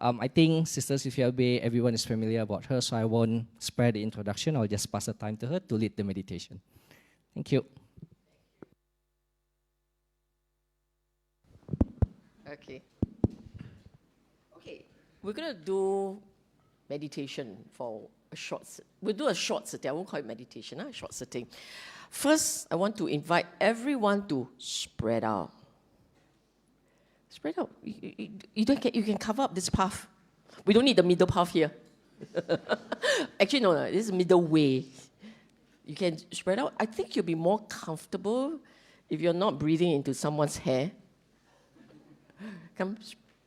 I think Sister Sylvia, everyone is familiar about her, so I won't spread the introduction. I'll just pass the time to her to lead the meditation. Thank you. Okay. Okay, we're going to do meditation for a short, we'll do a short sitting. I won't call it meditation, short sitting. First, I want to invite everyone to spread out. Spread out. You can cover up this path. We don't need the middle path here. Actually, no, this is middle way. You can spread out. I think you'll be more comfortable if you're not breathing into someone's hair. Come,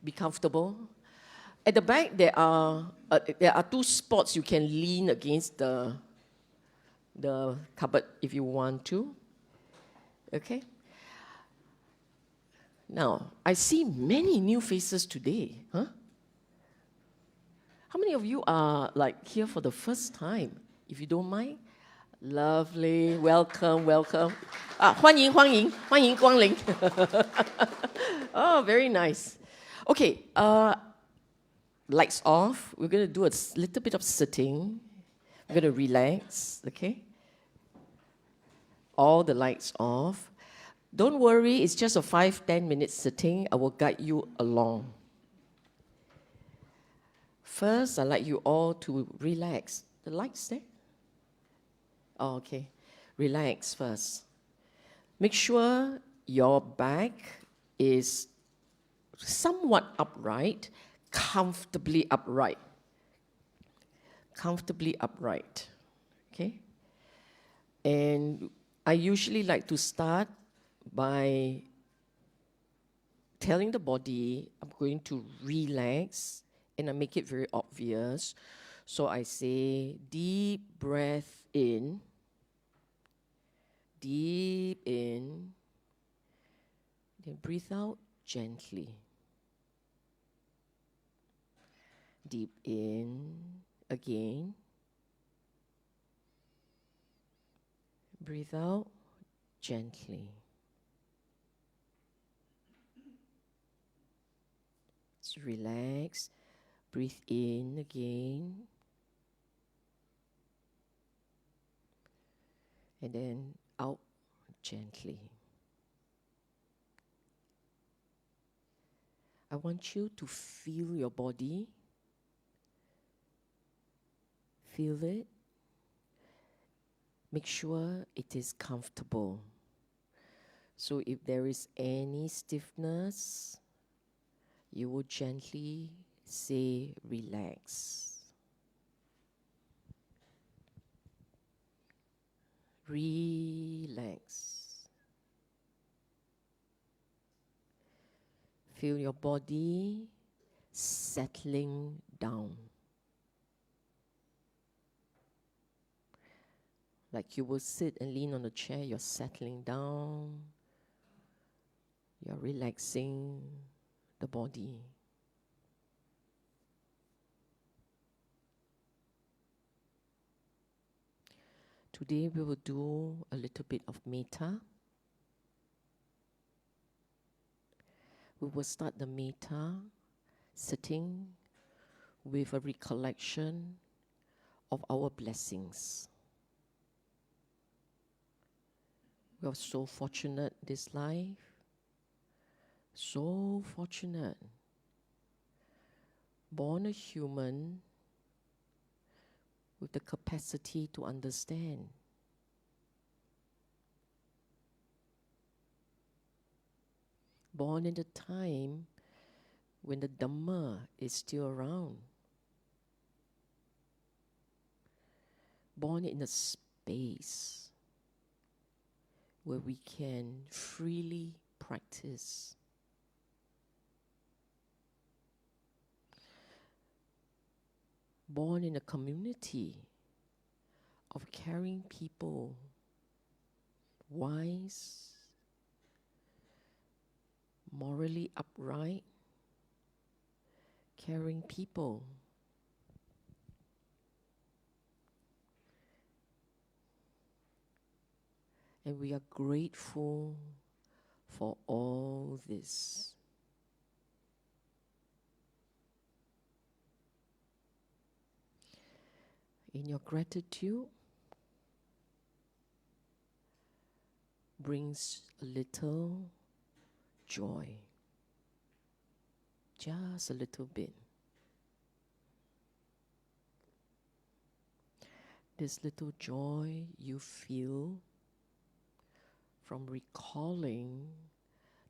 be comfortable. At the back, there are 2 spots you can lean against the cupboard if you want to. Okay? Now, I see many new faces today. Huh? How many of you are like here for the first time? If you don't mind. Lovely. Welcome, welcome. 欢迎光临. Oh, very nice. Okay, lights off. We're going to do a little bit of sitting. We're going to relax, okay? All the lights off. Don't worry, it's just a 5-10 minute sitting. I will guide you along. First, I'd like you all to relax. The lights there? Oh, okay. Relax first. Make sure your back is somewhat upright, comfortably upright. Comfortably upright. Okay? And I usually like to start by telling the body I'm going to relax, and I make it very obvious. So I say deep breath in, then breathe out gently. Deep in again. Breathe out gently. Just relax. Breathe in again. And then out gently. I want you to feel your body. Feel it. Make sure it is comfortable. So if there is any stiffness, you will gently say relax. Relax. Feel your body settling down. Like you will sit and lean on a chair, you're settling down. You're relaxing the body. Today we will do a little bit of metta. We will start the metta sitting with a recollection of our blessings. We are so fortunate this life. So fortunate. Born a human with the capacity to understand. Born in the time when the Dhamma is still around. Born in a space where we can freely practice. Born in a community of caring people, wise, morally upright, caring people. And we are grateful for all this. In your gratitude, brings a little joy, just a little bit. This little joy you feel from recalling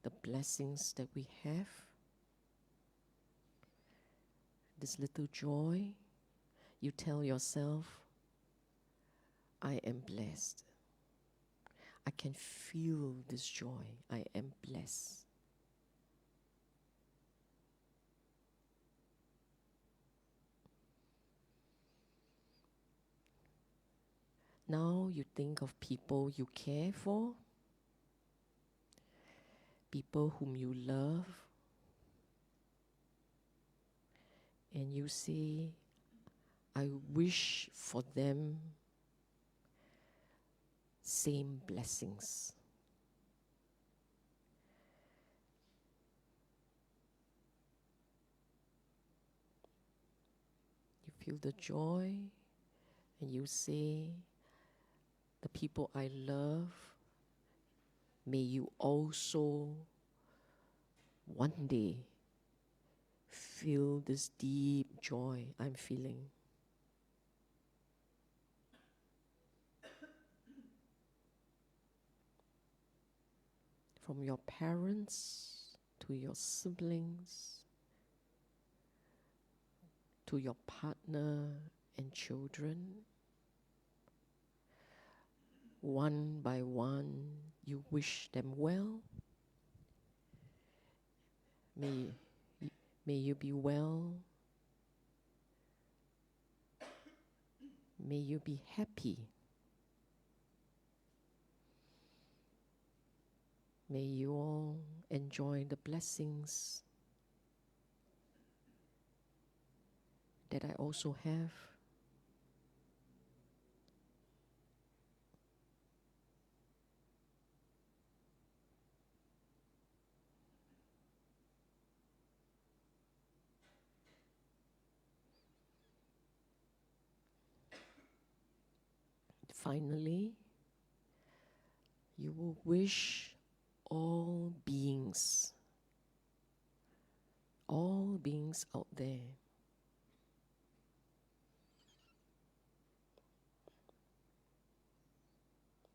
the blessings that we have. This little joy, you tell yourself, I am blessed. I can feel this joy. I am blessed. Now you think of people you care for, people whom you love, and you say, I wish for them same blessings. You feel the joy and you say, the people I love, may you also one day feel this deep joy I'm feeling. From your parents to your siblings, to your partner and children, one by one, you wish them well. May you be well. May you be happy. May you all enjoy the blessings that I also have. Finally, you will wish all beings out there,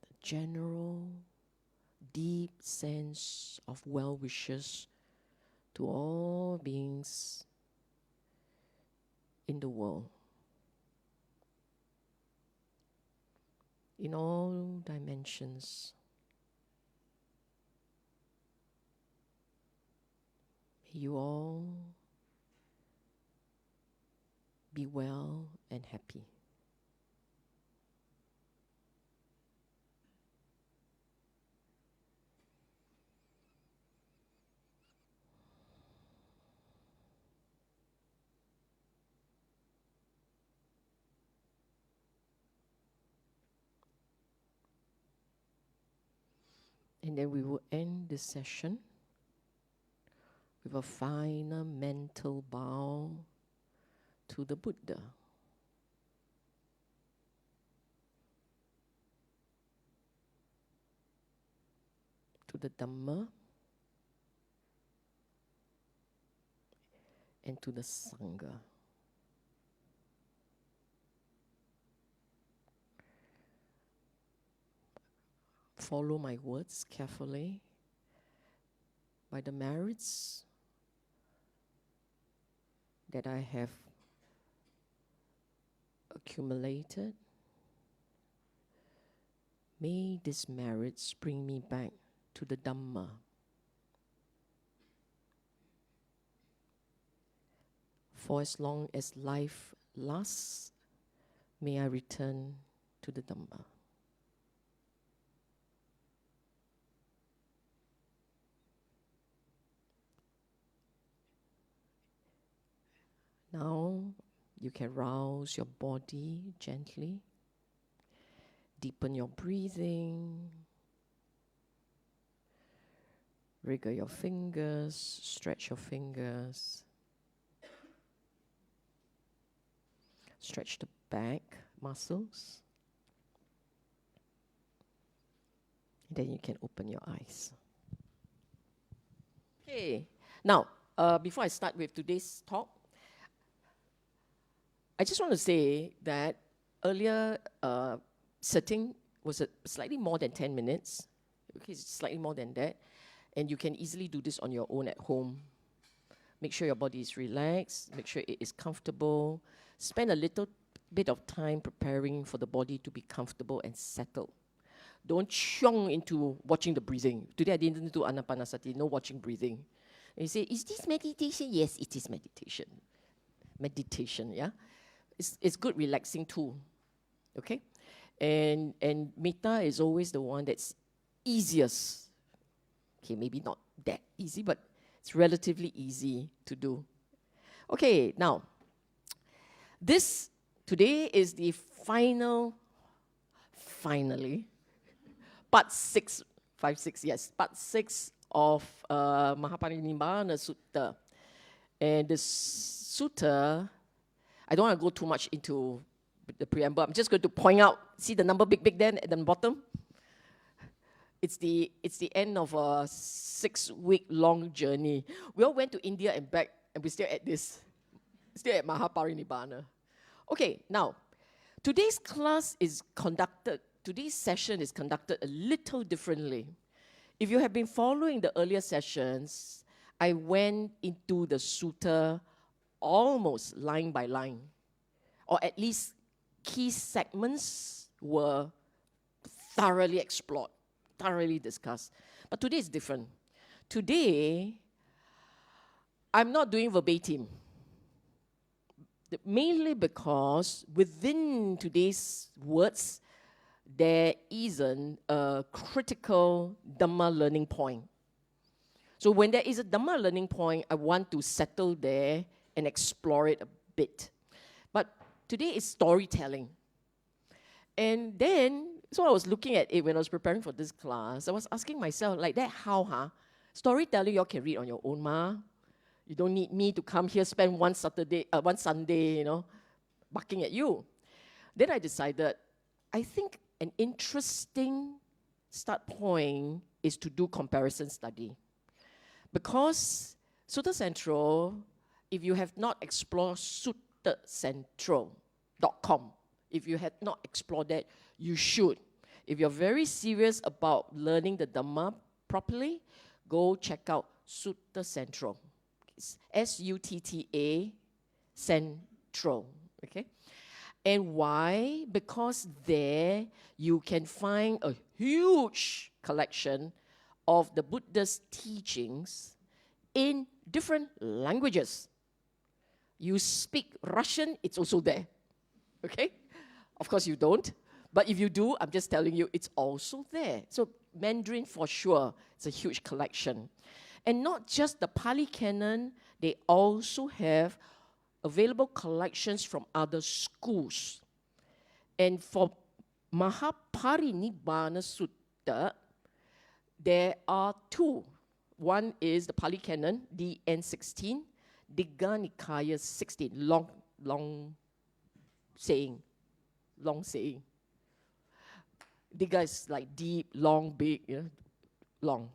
the general, deep sense of well wishes to all beings in the world, in all dimensions. May you all be well and happy. And then we will end this session with a final mental bow to the Buddha. To the Dhamma and to the Sangha. Follow my words carefully. By the merits that I have accumulated, may these merits bring me back to the Dhamma. For as long as life lasts, may I return to the Dhamma. Now you can rouse your body gently, deepen your breathing, wriggle your fingers, stretch your fingers. Stretch the back muscles. Then you can open your eyes. Okay, now, before I start with today's talk, I just want to say that earlier setting was slightly more than 10 minutes. Okay, slightly more than that. And you can easily do this on your own at home. Make sure your body is relaxed. Make sure it is comfortable. Spend a little bit of time preparing for the body to be comfortable and settled. Don't chong into watching the breathing. Today I didn't do anapanasati, no watching breathing. And you say, is this meditation? Yes, it is meditation. Meditation, yeah? It's good relaxing tool, okay? And metta is always the one that's easiest. Okay, maybe not that easy, but it's relatively easy to do. Okay, now, today is the finally, part 6, 5, 6, yes, part 6 of Mahaparinibbana Sutta. And the Sutta, I don't want to go too much into the preamble. I'm just going to point out, see the number big there at the bottom? It's the end of a 6-week-long journey. We all went to India and back, and we're still at this, still at Mahaparinibbana. Okay, now, today's session is conducted a little differently. If you have been following the earlier sessions, I went into the sutta almost line by line, or at least key segments were thoroughly explored, thoroughly discussed. But today is different. Today, I'm not doing verbatim, mainly because within today's words, there isn't a critical Dhamma learning point. So when there is a Dhamma learning point, I want to settle there and explore it a bit. But today is storytelling. And then, so I was looking at it when I was preparing for this class. I was asking myself, like that, how, Storytelling, you all can read on your own, ma. You don't need me to come here, spend one Sunday, barking at you. Then I decided, I think an interesting start point is to do comparison study. Because Sutta Central, if you have not explored suttacentral.com, if you have not explored that, you should. If you're very serious about learning the Dhamma properly, go check out Sutta Central. It's S-U-T-T-A Central, okay? And why? Because there you can find a huge collection of the Buddha's teachings in different languages. You speak Russian, it's also there, okay? Of course you don't, but if you do, I'm just telling you, it's also there. So Mandarin for sure, it's a huge collection. And not just the Pali Canon, they also have available collections from other schools. And for Mahaparinibbana Sutta, there are two. One is the Pali Canon, DN16, Digha Nikaya 16, long saying. Digha is like deep, long, big, long.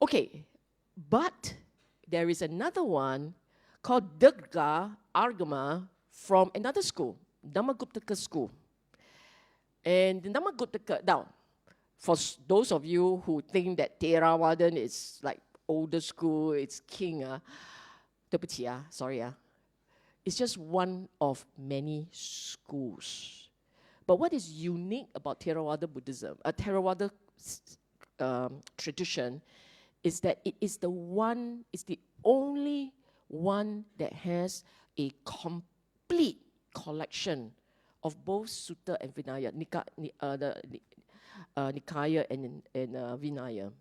Okay, but there is another one called Digha Agama from another school, Dhammaguptaka school. And the Dhammaguptaka, now, for those of you who think that Theravada is like older school, it's king, sorry, it's just one of many schools. But what is unique about Theravada Buddhism, Theravada tradition, is that it is the only one that has a complete collection of both Sutta and Vinaya, Nikaya and Vinaya.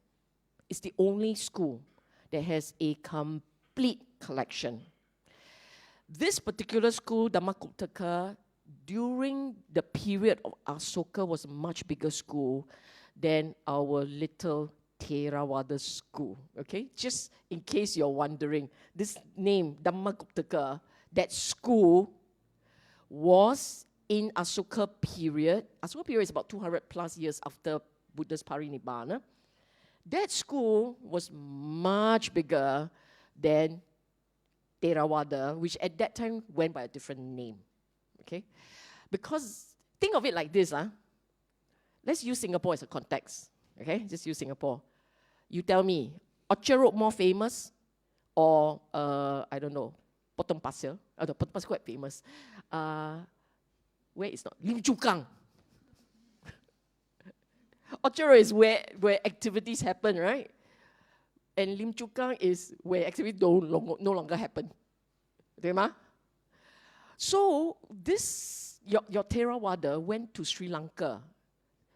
It's the only school that has a complete collection. This particular school, Dhammaguptaka, during the period of Asoka was a much bigger school than our little Theravada school, okay? Just in case you're wondering, this name, Dhammaguptaka, that school was in Asoka period. Asoka period is about 200 plus years after Buddha's Parinibbana. That school was much bigger than Theravada, which at that time went by a different name. Okay? Because think of it like this. Let's use Singapore as a context. Okay? Just use Singapore. You tell me, Orchard Road more famous or, I don't know, Potong Pasir? The Potong Pasir quite famous. Where is not? Lim Chu Kang. Orchard Road is where activities happen, right? And Lim Chu Kang is where activities no longer happen. Okay, ma? So this, your Theravada went to Sri Lanka.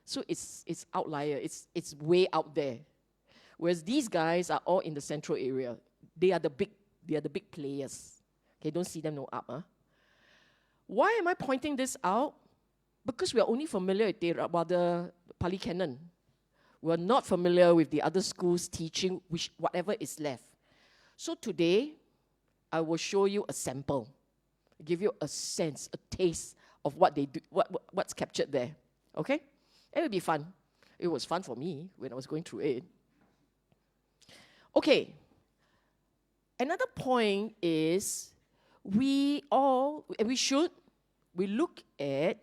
So it's outlier, it's way out there. Whereas these guys are all in the central area. They are the big players. Okay, don't see them no up. Why am I pointing this out? Because we are only familiar with Theravada Pali Canon. We are not familiar with the other schools teaching whatever is left. So today, I will show you a sample, give you a sense, a taste of what they do, what's captured there. Okay? It will be fun. It was fun for me when I was going through it. Okay. Another point is we look at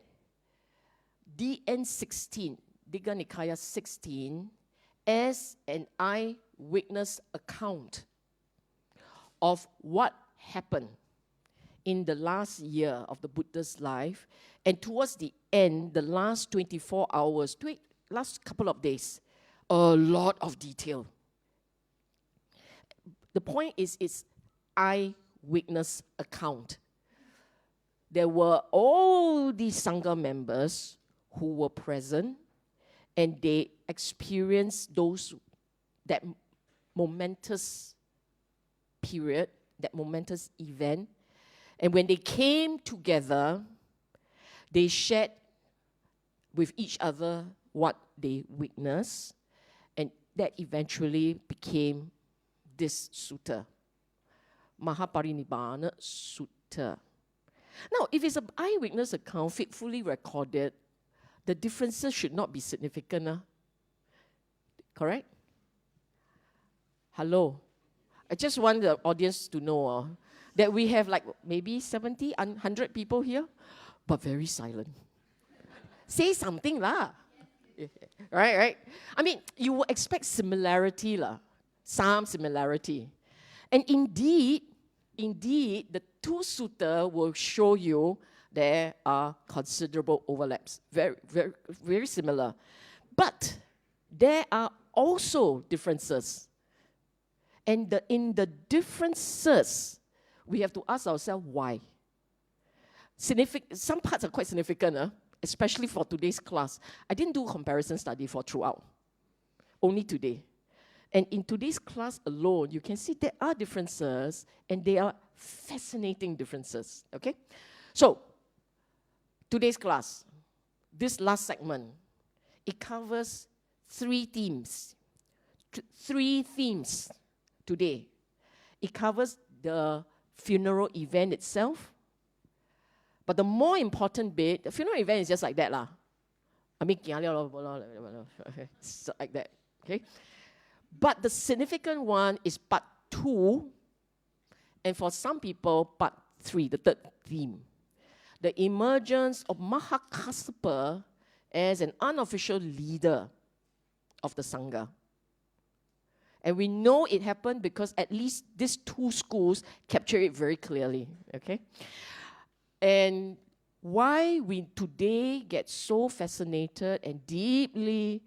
DN16, Digha Nikaya 16, as an eyewitness account of what happened in the last year of the Buddha's life, and towards the end, the last 24 hours, last couple of days, a lot of detail. The point is, it's eyewitness account. There were all these Sangha members who were present, and they experienced that momentous period, that momentous event. And when they came together, they shared with each other what they witnessed, and that eventually became this sutta, Mahaparinibbana Sutta. Now, if it's an eyewitness account faithfully recorded, the differences should not be significant. Correct? Hello? I just want the audience to know that we have like maybe 70, 100 people here, but very silent. Say something lah. Right? I mean, you will expect similarity lah. Some similarity. And indeed, the two sutta will show you there are considerable overlaps. Very, very, very similar. But there are also differences. And in the differences, we have to ask ourselves why. Some parts are quite significant, especially for today's class. I didn't do comparison study for throughout, only today. And in today's class alone, you can see there are differences, and they are fascinating differences, okay? So, today's class, this last segment, it covers three themes. Three themes today. It covers the funeral event itself, but the more important bit, the funeral event is just like that lah. I mean, like that, okay? But the significant one is part 2, and for some people, part 3, the third theme. The emergence of Mahakassapa as an unofficial leader of the Sangha. And we know it happened because at least these two schools capture it very clearly, okay? And why we today get so fascinated and deeply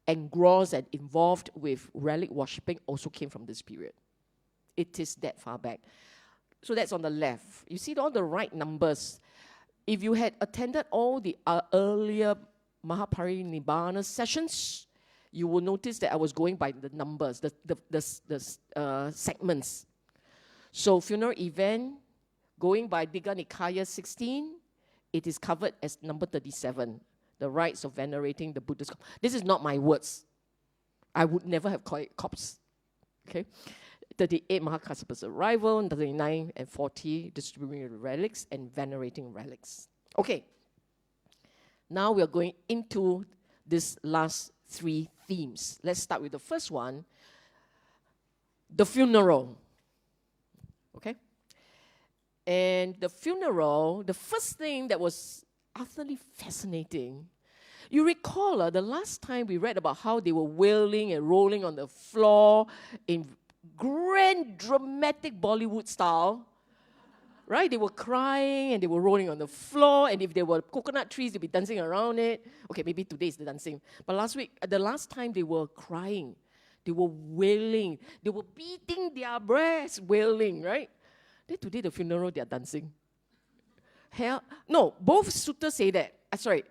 engrossed and involved with relic worshipping also came from this period. It is that far back. So that's on the left. You see all the right numbers. If you had attended all the earlier Mahaparinibbana sessions, you will notice that I was going by the numbers, the segments. So funeral event, going by Digha Nikaya 16, it is covered as number 37, the rites of venerating the Buddhist. This is not my words. I would never have called it corpse. Okay? 38 Mahakassapa's arrival, 39 and 40 distributing relics and venerating relics. Okay, now we are going into these last 3 themes. Let's start with the first one, the funeral. Okay? And the funeral, the first thing that was utterly fascinating, you recall the last time we read about how they were wailing and rolling on the floor in grand, dramatic Bollywood style, right? They were crying and they were rolling on the floor, and if there were coconut trees, they'd be dancing around it. Okay, maybe today is the dancing. But the last time they were crying, they were wailing, they were beating their breasts, wailing, right? Then today, the funeral, they are dancing. No, both suttas say that. Sorry,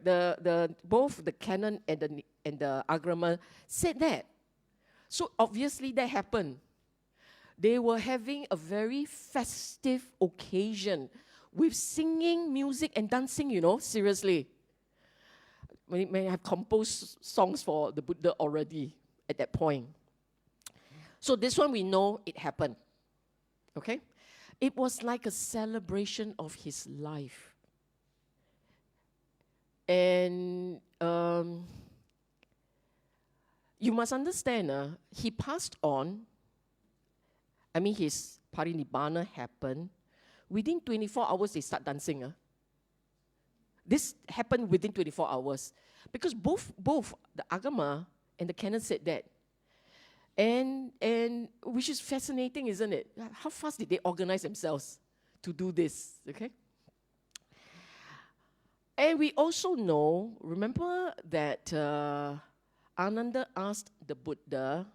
both the canon and the agama said that. So obviously that happened. They were having a very festive occasion with singing, music, and dancing, seriously. May have composed songs for the Buddha already at that point. So this one we know it happened. Okay? It was like a celebration of his life. And you must understand, he passed on. His Parinibbana happened. Within 24 hours, they start dancing. This happened within 24 hours. Because both the Agama and the canon said that. And which is fascinating, isn't it? How fast did they organize themselves to do this? Okay? And we also know, remember that Ananda asked the Buddha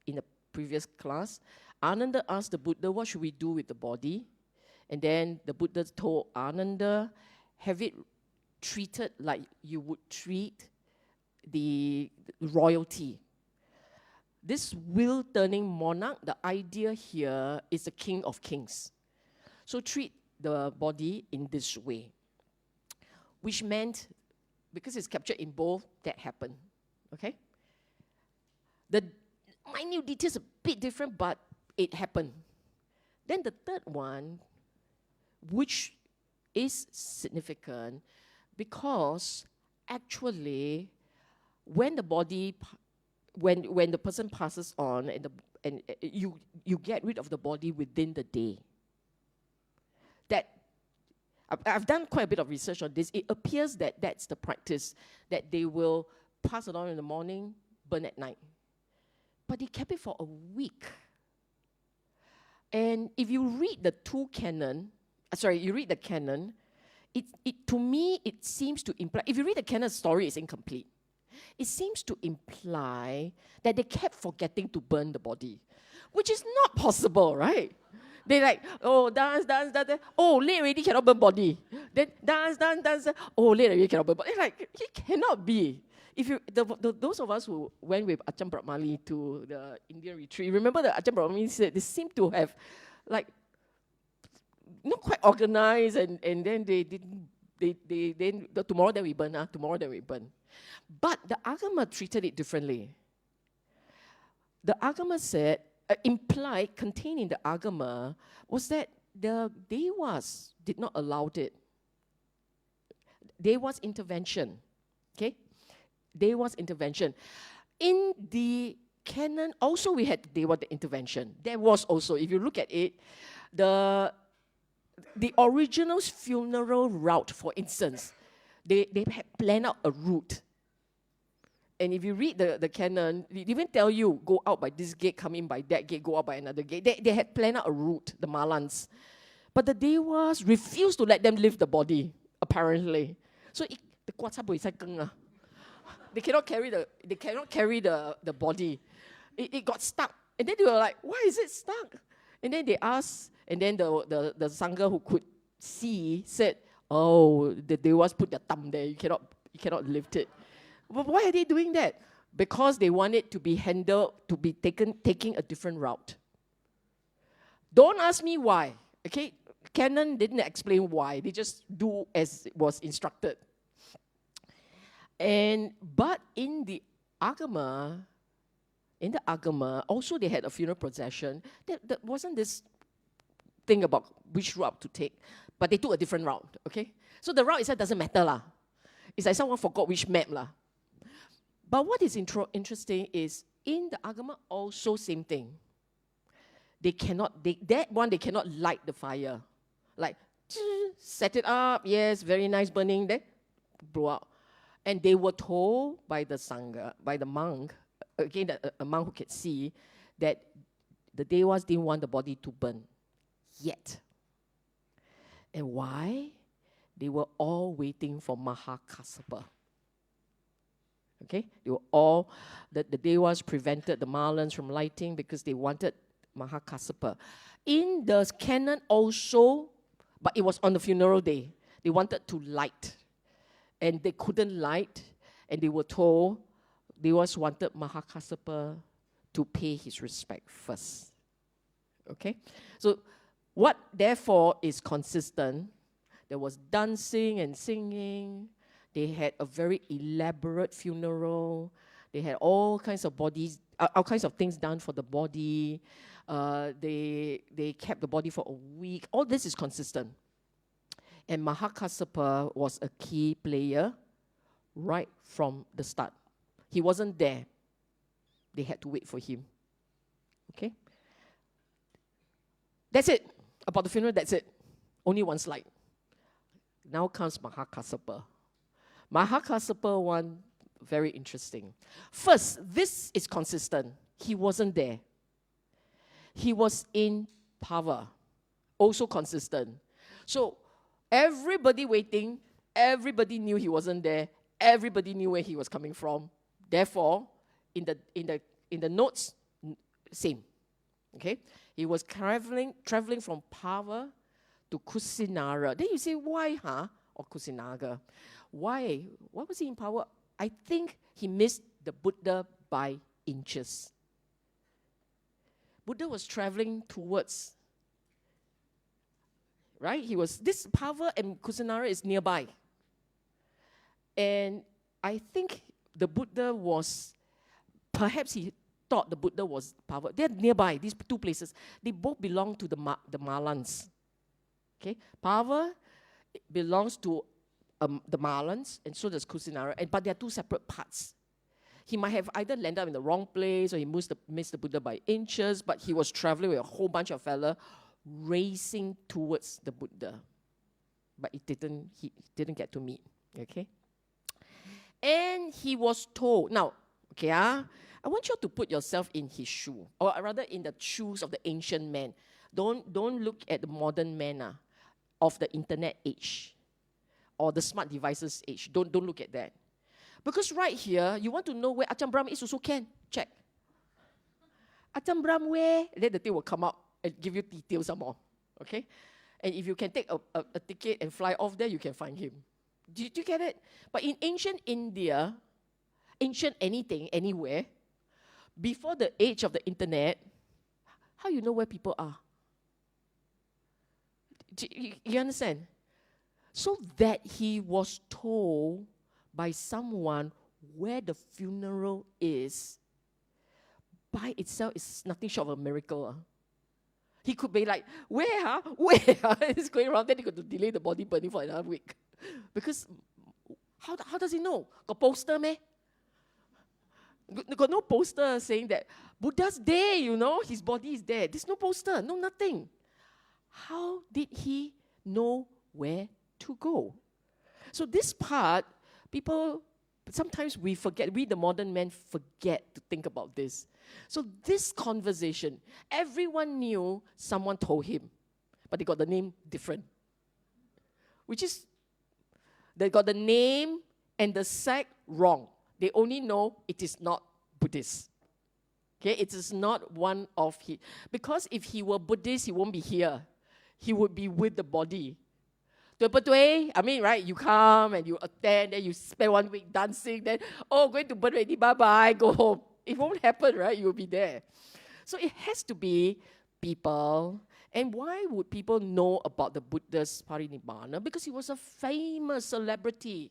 in the previous class, Ananda asked the Buddha, what should we do with the body? And then the Buddha told Ananda, have it treated like you would treat the royalty. This wheel-turning monarch, the idea here is the king of kings. So treat the body in this way. Which meant, because it's captured in both, that happened. Okay? The minute details are a bit different, but it happened. Then the third one, which is significant, because actually, when the body, when the person passes on, and you get rid of the body within the day. That I've done quite a bit of research on this. It appears that that's the practice, that they will pass it on in the morning, burn at night. But they kept it for a week. And if you read the canon, to me, it seems to imply, if you read the canon story, it's incomplete. It seems to imply that they kept forgetting to burn the body, which is not possible, right? They dance. Oh, late already cannot burn body. Then dance. Oh, late already cannot burn body. It cannot be. If you, those of us who went with Ajahn Brahmali to the Indian retreat, remember that Ajahn Brahmali said they seem to have, not quite organized, and then tomorrow then we burn, tomorrow then we burn. But the Agama treated it differently. The Agama said, implied, contained in the Agama, was that the Devas did not allow it. There was intervention. Okay? There was intervention. In the canon, also we had the intervention. There was also, if you look at it, the original funeral route, for instance, they had planned out a route. And if you read the canon, they even tell you, go out by this gate, come in by that gate, go out by another gate. They had planned out a route, the Malans. But the Devas refused to let them lift the body, apparently. So they cannot carry the body. It got stuck. And then they were like, why is it stuck? And then they asked, and then the Sangha who could see said, oh, the Devas put their thumb there, you cannot lift it. But why are they doing that? Because they want it to be handled, to be taking a different route. Don't ask me why, okay? Canon didn't explain why. They just do as it was instructed. But in the Agama, in the Agama, also they had a funeral procession. There wasn't this thing about which route to take, but they took a different route, okay? So the route itself doesn't matter lah. It's like someone forgot which map lah. But what is interesting is, in the Agama also same thing. They cannot light the fire. Like, set it up, yes, very nice burning, then blow out. And they were told by the Sangha, by the monk, again, a monk who can see, that the Devas didn't want the body to burn yet. And why? They were all waiting for Mahakassapa. Okay? They were all, the Devas prevented the Malans from lighting because they wanted Mahakassapa. In the canon also, but it was on the funeral day, they wanted to light. And they couldn't light, and they were told they was wanted Mahakassapa to pay his respect first. Okay? So what therefore is consistent, there was dancing and singing. They had a very elaborate funeral. They had all kinds of all kinds of things done for the body. They kept the body for a week. All this is consistent. And Mahakassapa was a key player right from the start. He wasn't there. They had to wait for him. Okay? That's it. About the funeral, that's it. Only one slide. Now comes Mahakassapa. Mahakassapa one, very interesting. First, this is consistent. He wasn't there. He was in Pava. Also consistent. So, everybody waiting, everybody knew he wasn't there, everybody knew where he was coming from. Therefore, in the notes, same. Okay? He was traveling from Pava to Kusinara. Then you say, why, huh? Or Kusinaga. Why? Why was he in Pava? I think he missed the Buddha by inches. Buddha was traveling towards, right? This Pava and Kusinara is nearby. And I think the Buddha was, perhaps he thought the Buddha was Pava. They're nearby, these two places. They both belong to the Malans. Okay? Pava belongs to the Malans, and so does Kusinara, but they're two separate parts. He might have either landed up in the wrong place or he missed the Buddha by inches, but he was traveling with a whole bunch of fellas racing towards the Buddha. But he didn't get to meet. Okay? And he was told, now, okay, I want you to put yourself in his shoe, or rather in the shoes of the ancient man. Don't look at the modern man of the internet age or the smart devices age. Don't look at that. Because right here, you want to know where Ajahn Brahm is also can. Check. Ajahn Brahm where? Then the thing will come up and give you details some more. Okay? And if you can take a ticket and fly off there, you can find him. Do you get it? But in ancient India, ancient anything, anywhere, before the age of the internet, how you know where people are? You understand? So that he was told by someone where the funeral is, by itself is nothing short of a miracle. He could be like, where, huh? Where? It's going around, then he got to delay the body burning for another week. Because, how does he know? Got poster, meh? Got no poster saying that Buddha's there, his body is there. There's no poster, no nothing. How did he know where to go? So this part, people, sometimes we the modern men forget to think about this. So this conversation, everyone knew someone told him, but they got the name different. Which is, they got the name and the sect wrong. They only know it is not Buddhist. Okay, it is not one of his. Because if he were Buddhist, he won't be here. He would be with the body. Right? You come and you attend, then you spend 1 week dancing, then, going to bed already, bye-bye, go home. It won't happen, right? You'll be there. So it has to be people. And why would people know about the Buddha's Parinibbana? Because he was a famous celebrity.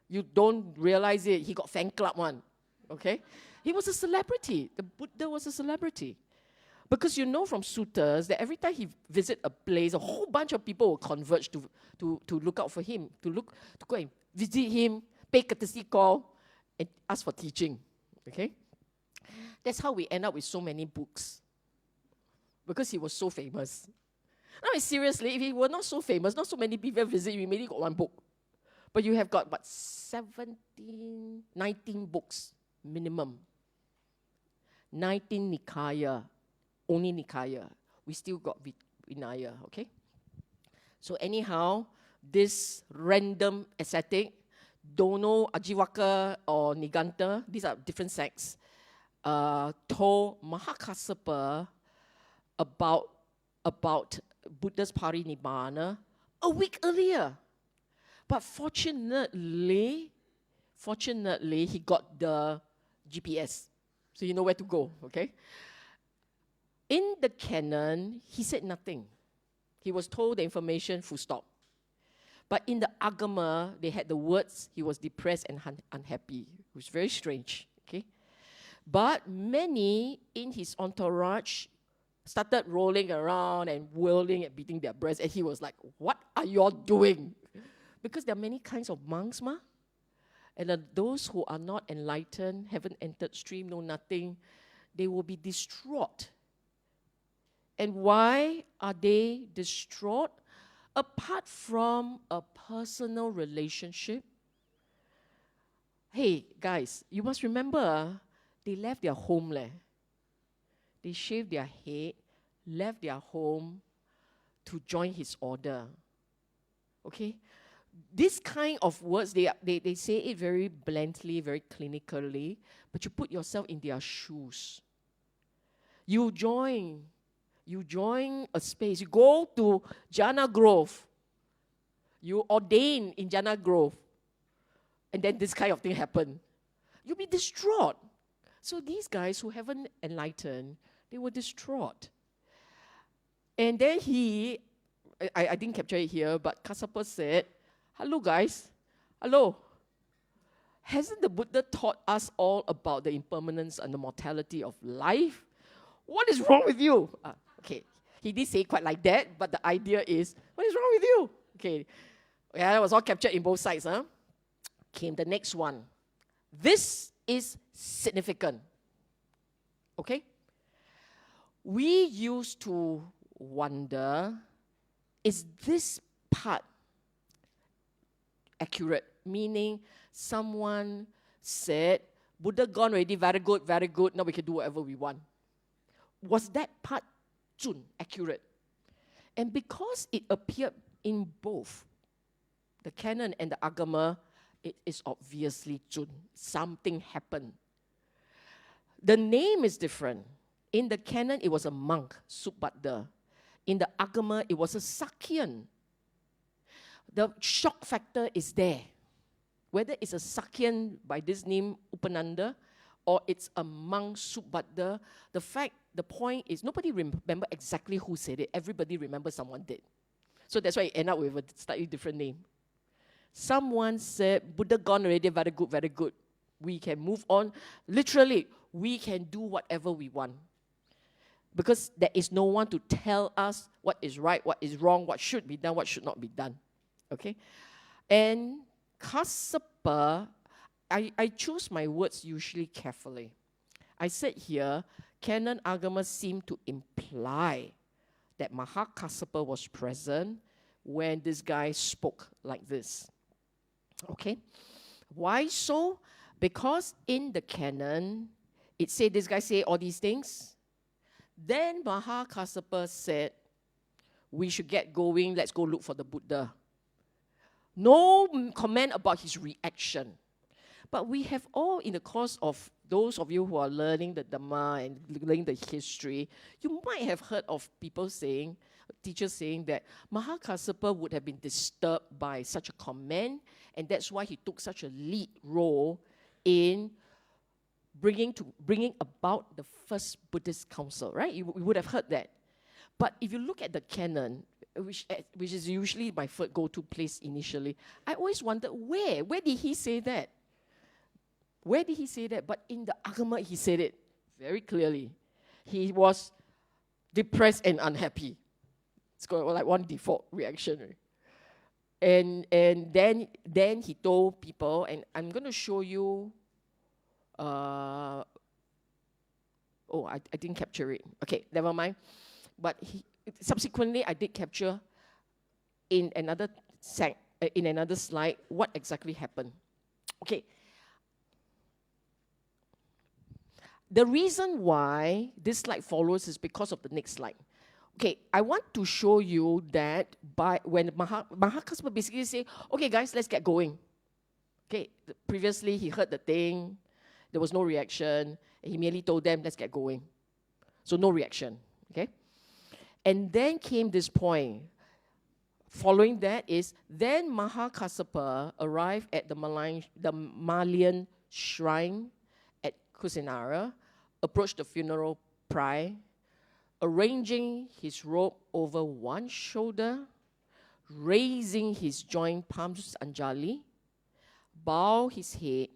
You don't realize it. He got fan club one. Okay? he was a celebrity. The Buddha was a celebrity. Because you know from suttas that every time he visit a place, a whole bunch of people will converge to look out for him, to go and visit him, pay courtesy call, and ask for teaching. Okay? That's how we end up with so many books. Because he was so famous. I mean, seriously, if he were not so famous, not so many people visit, you maybe got one book. But you have got, 19 books minimum. 19 Nikaya. Only Nikaya. We still got Vinaya, okay? So anyhow, this random ascetic, don't know Ajivaka or Niganta, these are different sects, told Mahakassapa about Buddha's Parinibbana a week earlier. But fortunately, he got the GPS. So you know where to go, okay? In the canon, he said nothing. He was told the information, full stop. But in the Agama, they had the words, he was depressed and unhappy. It was very strange, okay? But many in his entourage started rolling around and whirling and beating their breasts, and he was like, what are you all doing? Because there are many kinds of monks, ma. And those who are not enlightened, haven't entered stream, know nothing, they will be distraught. And why are they distraught? Apart from a personal relationship. Hey, guys, you must remember, they left their home. They shaved their head, left their home to join his order. Okay? This kind of words, they say it very bluntly, very clinically, but you put yourself in their shoes. You join a space. You go to Jhana Grove. You ordain in Jhana Grove. And then this kind of thing happen. You'll be distraught. So these guys who haven't enlightened, they were distraught. And then I didn't capture it here, but Kassapa said, hello guys, hello. Hasn't the Buddha taught us all about the impermanence and the mortality of life? What is wrong with you? Okay, he did say it quite like that, but the idea is, what is wrong with you? Okay, yeah, that was all captured in both sides. Came the next one. This is significant. Okay? We used to wonder, is this part accurate? Meaning, someone said, Buddha gone already, very good, now we can do whatever we want. Was that part accurate? And because it appeared in both the canon and the Agama, it is obviously Jun. Something happened. The name is different. In the canon, it was a monk, Subhadda. In the Agama, it was a Sakyan. The shock factor is there. Whether it's a Sakyan by this name, Upananda, or it's a monk, Subhadda, the point is nobody remember exactly who said it. Everybody remembers someone did. So that's why it ended up with a slightly different name. Someone said, Buddha gone already, very good. We can move on. Literally, we can do whatever we want. Because there is no one to tell us what is right, what is wrong, what should be done, what should not be done. Okay? And Kassapa, I choose my words usually carefully. I said here, Canon Agama seem to imply that Mahakassapa was present when this guy spoke like this. Okay? Why so? Because in the canon, it said this guy say all these things. Then Mahakassapa said, we should get going, let's go look for the Buddha. No comment about his reaction. But we have all, in the course of those of you who are learning the Dhamma and learning the history, you might have heard of people saying, teachers saying that Mahakassapa would have been disturbed by such a comment, and that's why he took such a lead role in bringing about the first Buddhist council, right? You would have heard that. But if you look at the canon, which is usually my first go-to place initially, I always wondered, where did he say that? Where did he say that? But in the Agama, he said it very clearly. He was depressed and unhappy. It's got like one default reaction. Right? And then he told people, and I'm going to show you. I didn't capture it. Okay, never mind. But subsequently, I did capture in another slide what exactly happened. Okay. The reason why this slide follows is because of the next slide. Okay, I want to show you that when Mahakarsapa basically say, okay guys, let's get going. Okay, previously he heard the thing, there was no reaction, and he merely told them, let's get going. So no reaction, okay? And then came this point. Following that is, then Mahakarsapa arrived at the Malian shrine at Kusinara, approached the funeral pyre, arranging his robe over one shoulder, raising his joint palms Anjali, bow his head,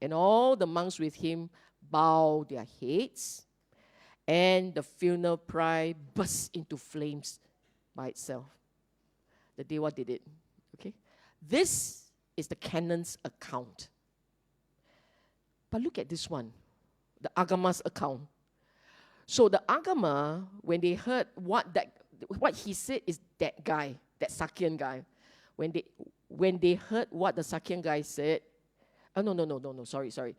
and all the monks with him bow their heads, and the funeral pyre burst into flames by itself. The Dewa did it. Okay? This is the canon's account. But look at this one, the Agama's account. So the Agama, when they heard what he said is that guy, that Sakyan guy, when they heard what the Sakyan guy said, no, sorry.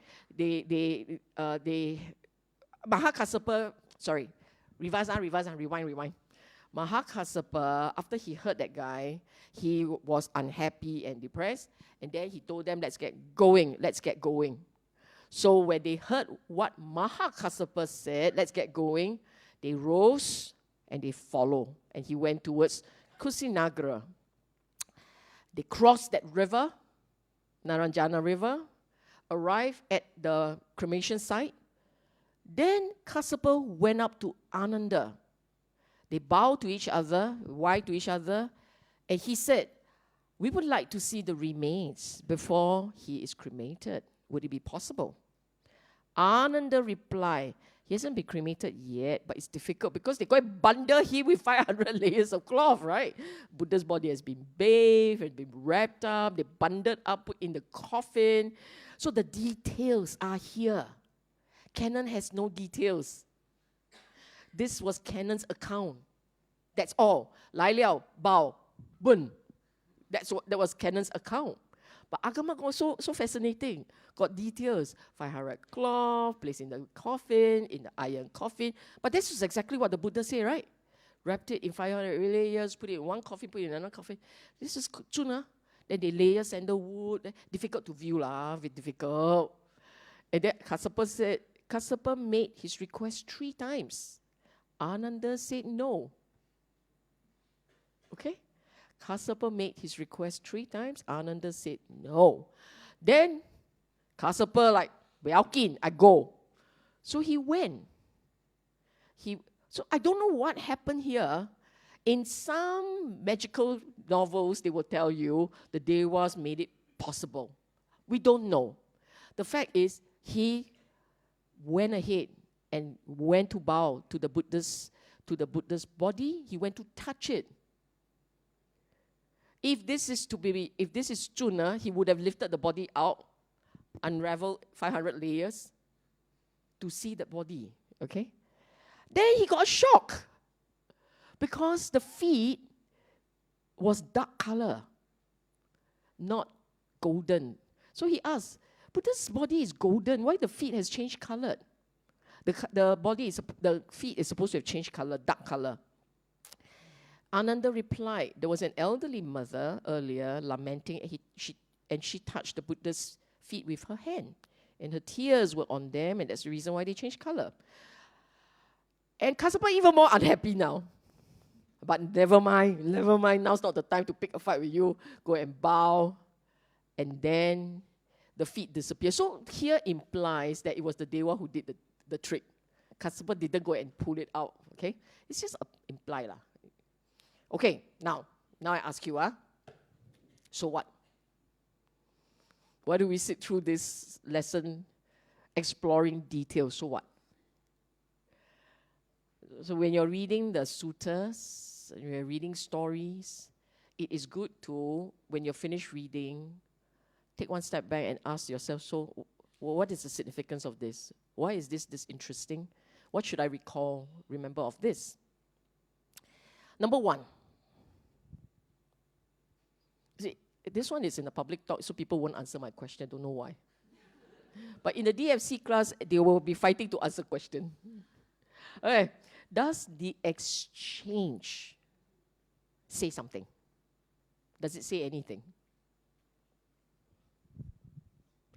Mahakarsapa, sorry, rewind. Mahakarsapa, after he heard that guy, he was unhappy and depressed, and then he told them, let's get going. So when they heard what Mahakarsapa said, let's get going, they rose and they followed, and he went towards Kusinagara. They crossed that river, Naranjana River, arrived at the cremation site. Then Kassapa went up to Ananda. They bowed to each other, wide to each other, and he said, we would like to see the remains before he is cremated. Would it be possible? Ananda replied, he hasn't been cremated yet, but it's difficult because they go and bundle him with 500 layers of cloth, right? Buddha's body has been bathed, has been wrapped up, they bundled up, put in the coffin. So the details are here. Canon has no details. This was Canon's account. That's all. Lai liao, bao, bun. That was Canon's account. But Agama was so fascinating. Got details. 500 cloth, placed in the coffin, in the iron coffin. But this is exactly what the Buddha said, right? Wrapped it in 500 layers, put it in one coffin, put it in another coffin. This is Chuna. Then they layer sandalwood. Difficult to view, very difficult. And then Kassapa said, Kassapa made his request 3 times. Ananda said no. Okay? Kassapa made his request 3 times. Ananda said no. Then Kassapa like, Beokin, I go. So he went. So I don't know what happened here. In some magical novels, they will tell you the Devas made it possible. We don't know. The fact is, he went ahead and went to bow to the Buddha's body. He went to touch it. If this is Chuna, he would have lifted the body out, unraveled 500 layers to see the body. Okay? Then he got a shock because the feet was dark color, not golden. So he asked, but this body is golden, why the feet has changed color? The feet is supposed to have changed color, dark color. Ananda replied, there was an elderly mother earlier lamenting, and she touched the Buddha's feet with her hand, and her tears were on them, and that's the reason why they changed color. And Kassapa even more unhappy now. But never mind, now's not the time to pick a fight with you. Go and bow. And then the feet disappear. So here implies that it was the Dewa who did the trick. Kassapa didn't go and pull it out. Okay? It's just implied. Okay, now I ask you, so what? Why do we sit through this lesson exploring details? So what? So when you're reading the suttas, when you're reading stories, it is good to, when you're finished reading, take one step back and ask yourself, so what is the significance of this? Why is this interesting? What should I remember of this? Number one. See, this one is in a public talk, so people won't answer my question. I don't know why. But in the DFC class, they will be fighting to answer question. Okay. Does the exchange say something? Does it say anything?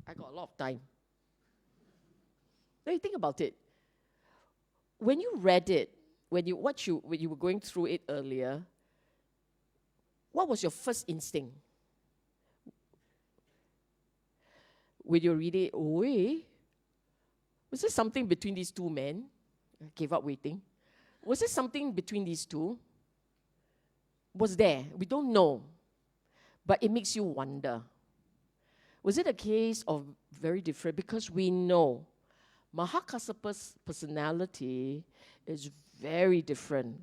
I got a lot of time. Now you think about it. When you read it, when you were going through it earlier, what was your first instinct? When you read it, was there something between these two men? I gave up waiting. Was there something between these two? Was there? We don't know. But it makes you wonder. Was it a case of very different? Because we know Mahakassapa personality is very different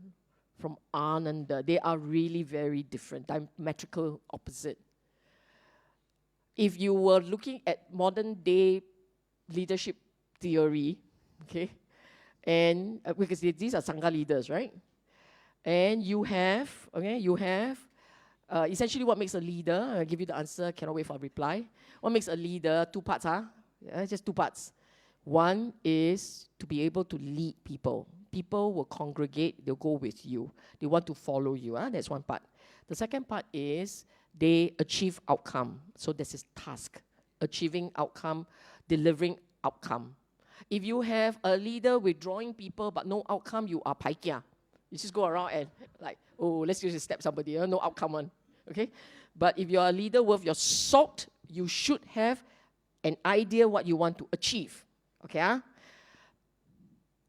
from Ananda. They are really very different, diametrical opposite. If you were looking at modern day leadership theory, okay, and because these are Sangha leaders, right? And you have, essentially what makes a leader, I'll give you the answer, cannot wait for a reply. What makes a leader? Two parts, just two parts. One is to be able to lead people. People will congregate, they'll go with you. They want to follow you, that's one part. The second part is they achieve outcome. So this is task, achieving outcome, delivering outcome. If you have a leader withdrawing people but no outcome, you are paikia. You just go around and like, oh, let's just step somebody, no outcome one, okay? But if you're a leader worth your salt, you should have an idea what you want to achieve, okay?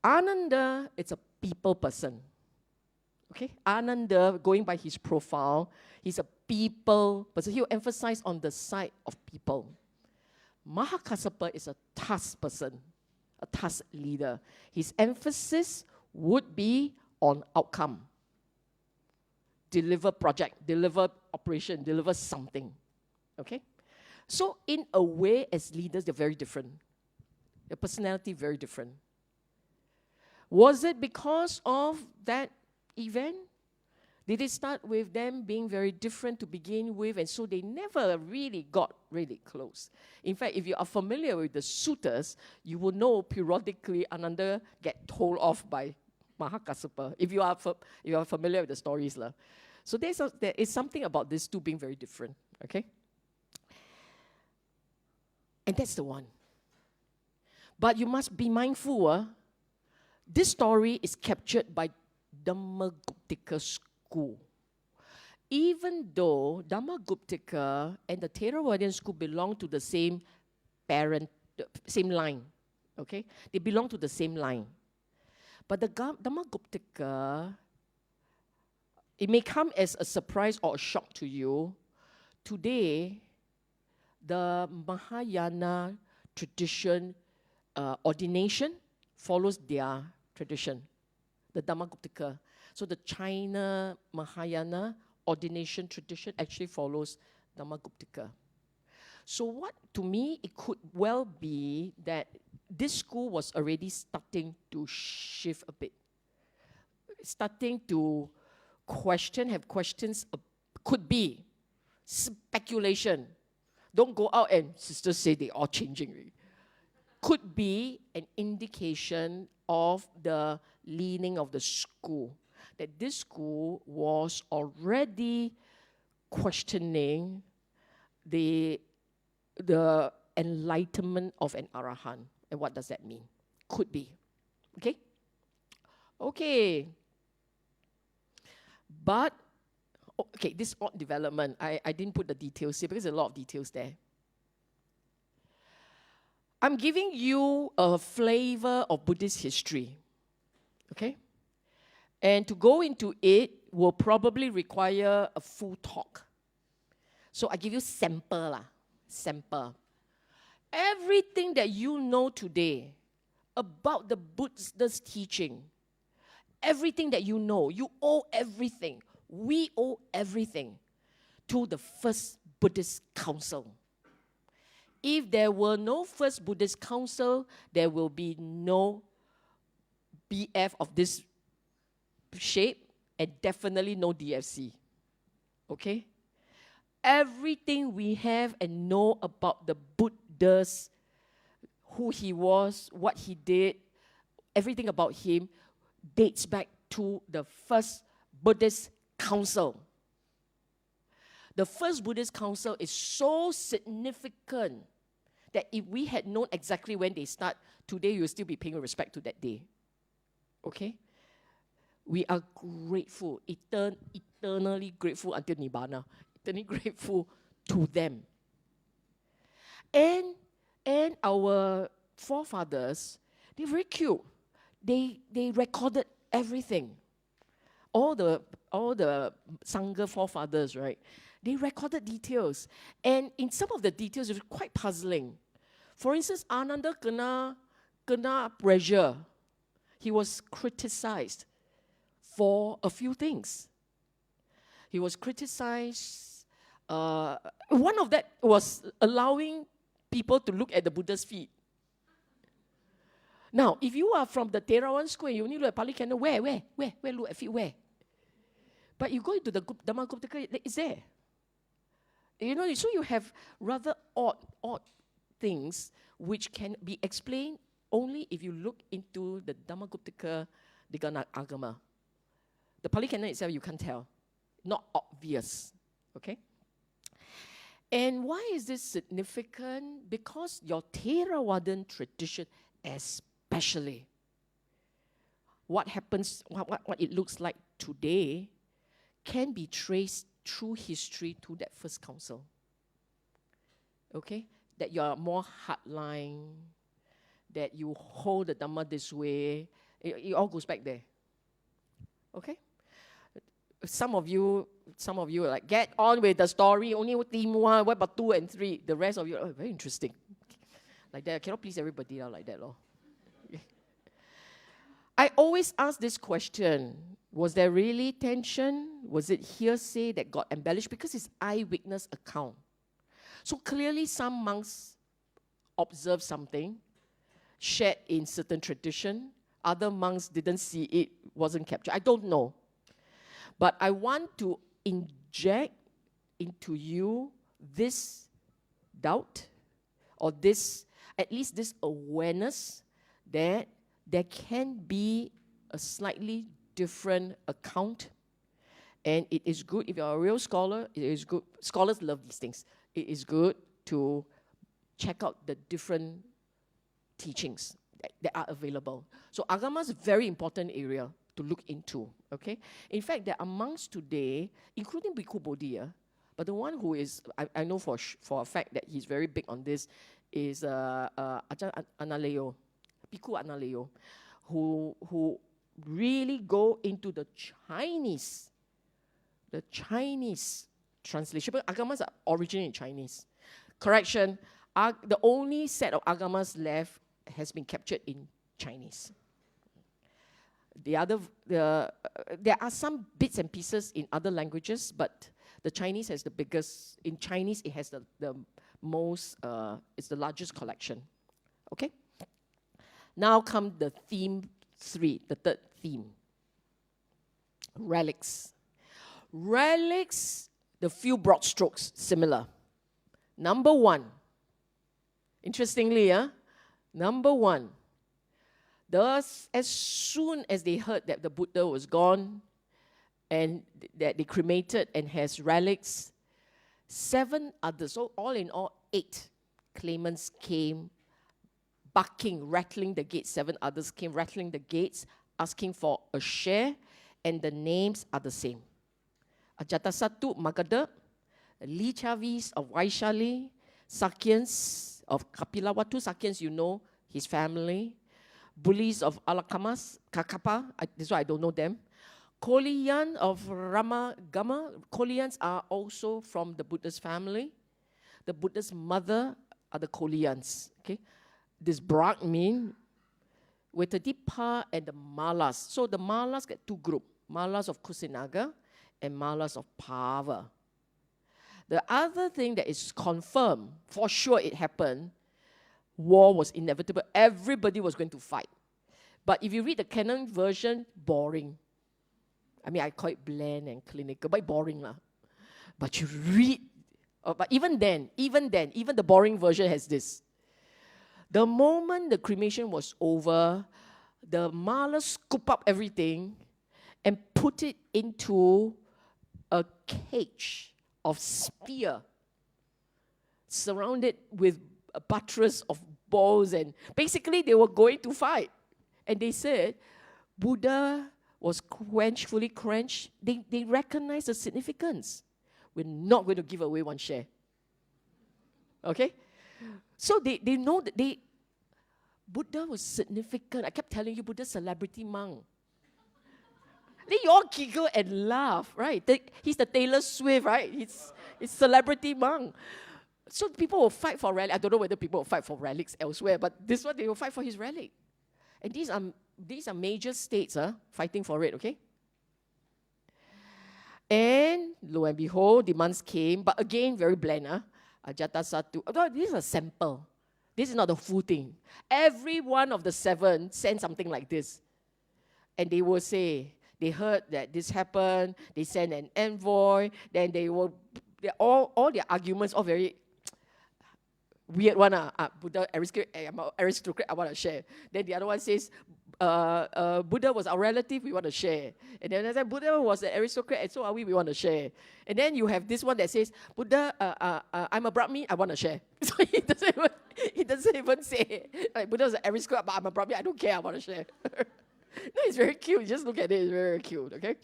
Ananda, it's a people person, okay? Ananda, going by his profile, he's a people person. He'll emphasize on the side of people. Mahakassapa is a task person, a task leader. His emphasis would be on outcome. Deliver project, deliver operation, deliver something. Okay? So in a way, as leaders, they're very different. Their personality very different. Was it because of that event? Did it start with them being very different to begin with, and so they never really got really close? In fact, if you are familiar with the suttas, you will know periodically Ananda get told off by Mahakassapa, if you are familiar with the stories. So there is something about these two being very different, okay? And that's the one. But you must be mindful, this story is captured by Dhammaguptika school. Even though Dhammaguptika and the Theravadian school belong to the same same line, okay? They belong to the same line. But the Dhammaguptika, it may come as a surprise or a shock to you. Today, the Mahayana tradition ordination follows their tradition, the Dhammaguptika. So the China Mahayana ordination tradition actually follows Dhammaguptika. So what, to me, it could well be that this school was already starting to shift a bit. Starting to have questions, could be speculation. Don't go out and sisters say they are changing. Could be an indication of the leaning of the school. That this school was already questioning the enlightenment of an arahant. And what does that mean? Could be. Okay? Okay. But, okay, this odd development, I didn't put the details here because there's a lot of details there. I'm giving you a flavor of Buddhist history. Okay? And to go into it will probably require a full talk. So I give you sample. Everything that you know today about the Buddha's teaching, everything that you know, you owe everything. We owe everything to the first Buddhist council. If there were no first Buddhist council, there will be no BF of this shape and definitely no DFC. Okay? Everything we have and know about the Buddha's, who he was, what he did, everything about him dates back to the first Buddhist council. The first Buddhist council is so significant that if we had known exactly when they start, today you'll still be paying respect to that day. Okay? We are grateful, eternally grateful until Nibbana, eternally grateful to them. And our forefathers, they're very cute. They recorded everything. All the Sangha forefathers, right? They recorded details. And in some of the details, it was quite puzzling. For instance, Ananda kena pressure. He was criticized for a few things. He was criticized. One of that was allowing people to look at the Buddha's feet. Now, if you are from the Theravada school, you only look at Pali Canon, where look at feet, where? But you go into the Dhamma Guptaka, it's there. You know, so you have rather odd things which can be explained only if you look into the Dhamma Guptaka Digana Agama. The Pali Canon itself, you can't tell. Not obvious. Okay? And why is this significant? Because your Theravadan tradition, especially, what happens, what it looks like today, can be traced through history to that first council. Okay? That you are more hardline, that you hold the Dhamma this way. It all goes back there. Okay? Some of you are like, get on with the story, only team 1, what about 2 and 3? The rest of you, oh, very interesting. Like that, I cannot please everybody like that. I always ask this question, was there really tension? Was it hearsay that got embellished? Because it's eyewitness account. So clearly some monks observed something, shared in certain tradition. Other monks didn't see it, wasn't captured. I don't know. But I want to inject into you this doubt, or this, at least this awareness that there can be a slightly different account. And it is good, if you're a real scholar, it is good. Scholars love these things. It is good to check out the different teachings that are available. So Agama is a very important area to look into, okay? In fact, there are monks today, including Bhikkhu Bodhi, but the one who is, I know for a fact that he's very big on this, is Ajahn Analeo, Bhikkhu Analeo, who really go into the Chinese translation. But agamas are originally in Chinese. Correction, the only set of agamas left has been captured in Chinese. There are some bits and pieces in other languages, but the Chinese has the biggest. In Chinese, it has the most. It's the largest collection. Okay. Now come the theme 3, the third theme. Relics. Relics. The few broad strokes similar. Number 1. Interestingly, number 1. Thus, as soon as they heard that the Buddha was gone and that they cremated and has relics, 7 others, so all in all 8 claimants came barking, rattling the gates. 7 others came rattling the gates, asking for a share, and the names are the same. Ajatasattu Magadha, Lichavis of Vaishali, Sakyans of Kapilawatu. Sakyans, you know, his family. Bullies of Alakamas, Kakapa, this is why I don't know them. Koliyan of Ramagama. Koliyans are also from the Buddha's family. The Buddha's mother are the Koreans. Okay, this Brahmin, 𝑢𝑡𝑡𝑎 and the Malas. So the Malas get two groups, Malas of Kusinaga and Malas of Pava. The other thing that is confirmed, for sure it happened, war was inevitable. Everybody was going to fight. But if you read the canon version, boring. I mean, I call it bland and clinical, but boring lah. But you read, but even the boring version has this. The moment the cremation was over, the Malas scoop up everything and put it into a cage of spear, surrounded with a buttress of bows, and basically they were going to fight. And they said, Buddha was fully quenched. They recognized the significance. We're not going to give away one share. Okay? So they know that Buddha was significant. I kept telling you, Buddha's celebrity monk. Then you all giggle and laugh, right? He's the Taylor Swift, right? He's celebrity monk. So people will fight for relics. I don't know whether people will fight for relics elsewhere, but this one, they will fight for his relic. And these are major states fighting for it, okay? And lo and behold, demands came, but again, very bland. 𝑎⁻𝑡𝑎. Oh, this is a sample. This is not the full thing. Every one of the 7 sent something like this. And they will say, they heard that this happened, they sent an envoy, then all their arguments are very weird one. Buddha, aristocrat, I want to share. Then the other one says, Buddha was our relative, we want to share. And then I said, Buddha was an aristocrat, and so are we want to share. And then you have this one that says, Buddha, I'm a Brahmin, I want to share. So he doesn't even say, like, Buddha was an aristocrat, but I'm a Brahmin, I don't care, I want to share. No, it's very cute. Just look at it. It's very cute. Okay.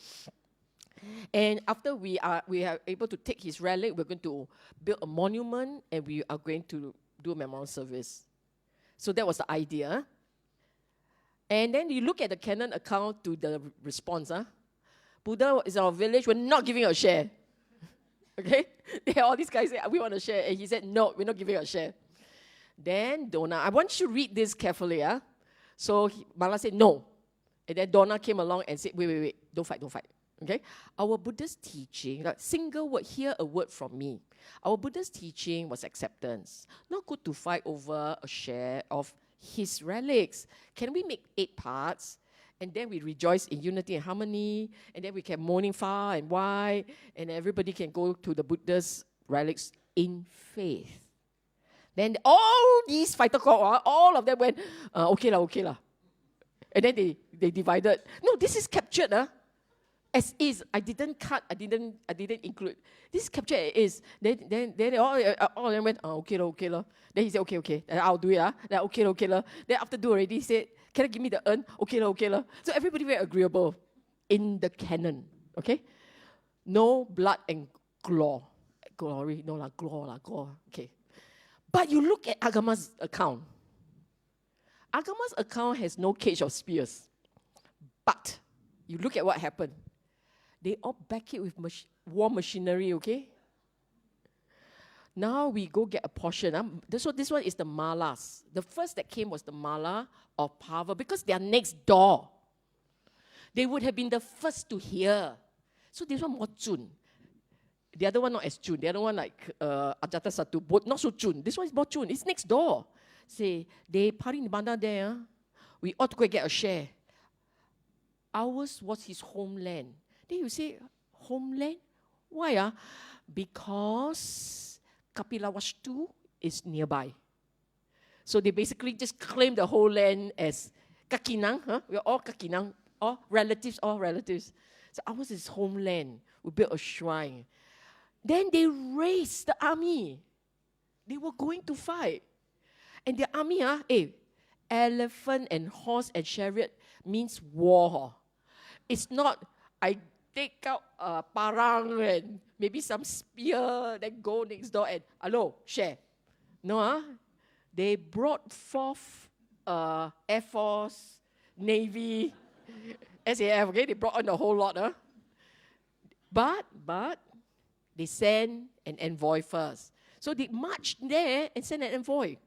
And after we are able to take his relic, we're going to build a monument, and we are going to do a memorial service. So that was the idea. And then you look at the canon account to the response. Buddha is our village. We're not giving a share. Okay. All these guys say we want to share, and he said no, we're not giving a share. Then Dona, I want you to read this carefully. So Mala said no. And then Donna came along and said, wait, don't fight. Okay? Our Buddhist teaching, like single word, hear a word from me. Our Buddhist teaching was acceptance. Not good to fight over a share of his relics. Can we make 8 parts? And then we rejoice in unity and harmony. And then we can mourning far and wide. And everybody can go to the Buddha's relics in faith. Then all these fighter corps, all of them went, okay lah. And then they divided. No, this is captured as is. I didn't cut. I didn't include. This is captured as is. Then they all of them went, okay lah. Then he said, okay. Then I'll do it. Then okay lah. Then after do already, he said, can I give me the urn? Okay lah. So everybody very agreeable in the canon. Okay, no blood and glory. No lah, gore. Okay, but you look at Agama's account. Agama's account has no cage of spears. But you look at what happened. They all back it with war machinery, okay? Now we go get a portion. So this one is the Malas. The first that came was the Mala of Pava, because they are next door. They would have been the first to hear. So this one more Jun. The other one not as Jun. The other one like 𝑎⁻𝑡𝑎, not so Jun. This one is more Jun. It's next door. Say, they Mahaparinibbana there, we ought to go get a share. Ours was his homeland. Then you say, homeland? Why? Because Kapilavastu is nearby. So they basically just claim the whole land as Kakinang. We're all Kakinang, all relatives. So ours is homeland. We built a shrine. Then they raised the army. They were going to fight. And the army, elephant and horse and chariot means war. It's not, I take out a parang and maybe some spear, then go next door and, hello, share. No, they brought forth Air Force, Navy, SAF, okay? They brought on the whole lot. But they sent an envoy first. So they marched there and sent an envoy.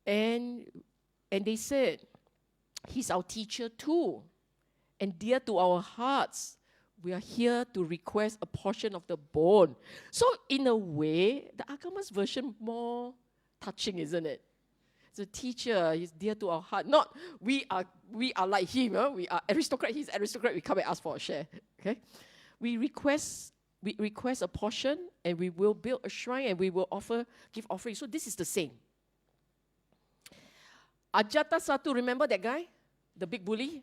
And they said, he's our teacher too, and dear to our hearts. We are here to request a portion of the bone. So in a way, the Agama's version more touching, isn't it? The teacher is dear to our heart. Not we are like him. We are aristocrat. He's aristocrat. We come and ask for a share. Okay, we request a portion, and we will build a shrine, and we will give offering. So this is the same. Ajatasattu, remember that guy, the big bully?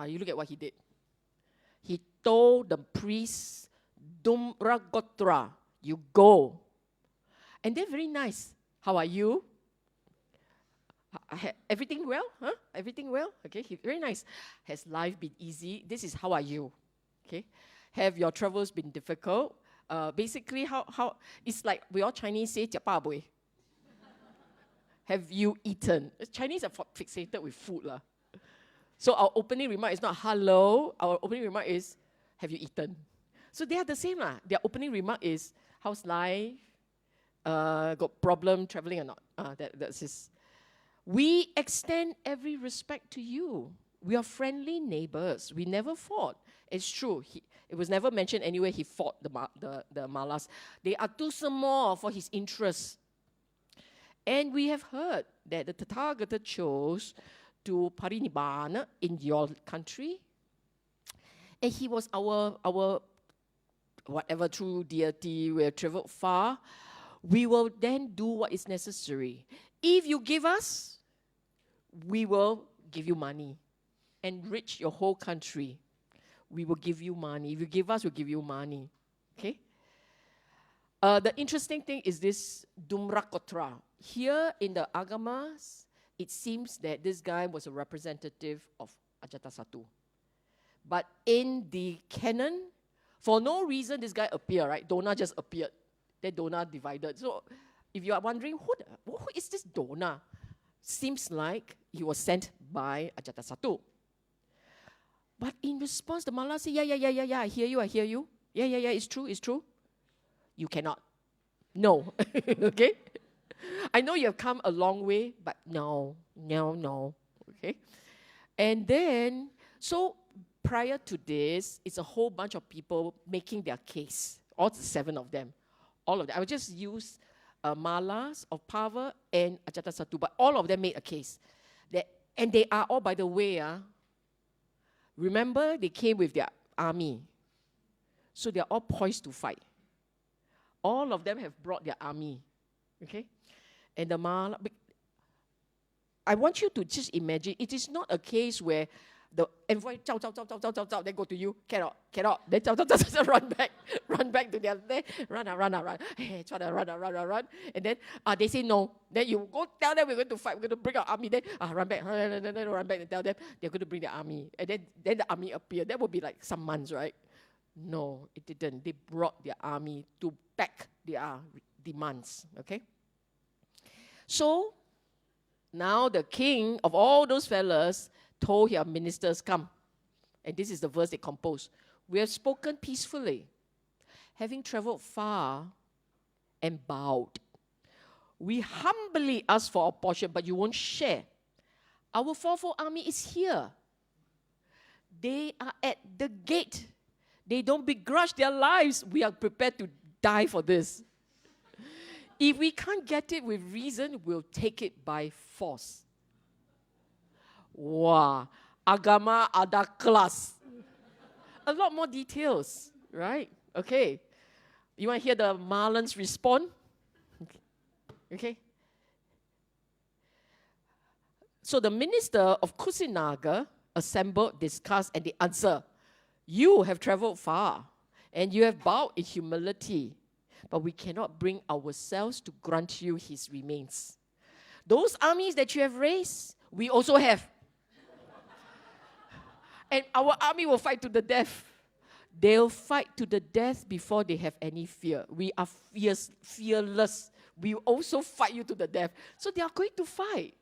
You look at what he did. He told the priest, Dumragotra, you go. And they're very nice. How are you? Everything well? Huh? Everything well? Okay, very nice. Has life been easy? This is how are you? Okay. Have your travels been difficult? Basically, how it's like we all Chinese say, 吃饱未? Have you eaten? Chinese are fixated with food. So our opening remark is not hello. Our opening remark is, have you eaten? So they are the same. Their opening remark is, how's life? Got problem traveling or not? That's his. We extend every respect to you. We are friendly neighbors. We never fought. It's true. It was never mentioned anywhere he fought the Malas. They are too small for his interests. And we have heard that the Tathagata chose to Parinibbana in your country. And he was our whatever true deity. We have traveled far. We will then do what is necessary. If you give us, we will give you money. Enrich your whole country. We will give you money. If you give us, we'll give you money. Okay? The interesting thing is this Dumrakotra. Here in the Agamas, it seems that this guy was a representative of Ajatasattu. But in the canon, for no reason, this guy appeared, right? Dona just appeared. Then Dona divided. So if you are wondering, who is this Dona? Seems like he was sent by Ajatasattu. But in response, the Mala said, yeah, I hear you. Yeah, it's true. You cannot. No. Okay? I know you have come a long way, but no. Okay? And then, so prior to this, it's a whole bunch of people making their case. All 7 of them. All of them. I will just use Malas of Pava and Ajatasattu, but all of them made a case. And they are all, by the way, remember they came with their army. So they are all poised to fight. All of them have brought their army. Okay? And the Mala, I want you to just imagine, it is not a case where the envoy, zao, then go to you, cannot, then run back to their, run, hey, try to run, and then they say no, then you go tell them we're going to fight, we're going to bring our army, then run back and tell them they're going to bring their army, and then the army appeared. That would be like some months, right? No, it didn't. They brought their army to back their demands, okay? So, now the king of all those fellas told your ministers, come. And this is the verse they composed. We have spoken peacefully, having traveled far and bowed. We humbly ask for a portion, but you won't share. Our fourfold army is here. They are at the gate. They don't begrudge their lives. We are prepared to die for this. If we can't get it with reason, we'll take it by force. Wow, agama ada kelas. A lot more details, right? Okay. You want to hear the Marlins respond? Okay. So the minister of Kusinaga assembled, discussed, and they answer, you have traveled far, and you have bowed in humility, but we cannot bring ourselves to grant you his remains. Those armies that you have raised, we also have. And our army will fight to the death. They'll fight to the death before they have any fear. We are fearless. We also fight you to the death. So they are going to fight.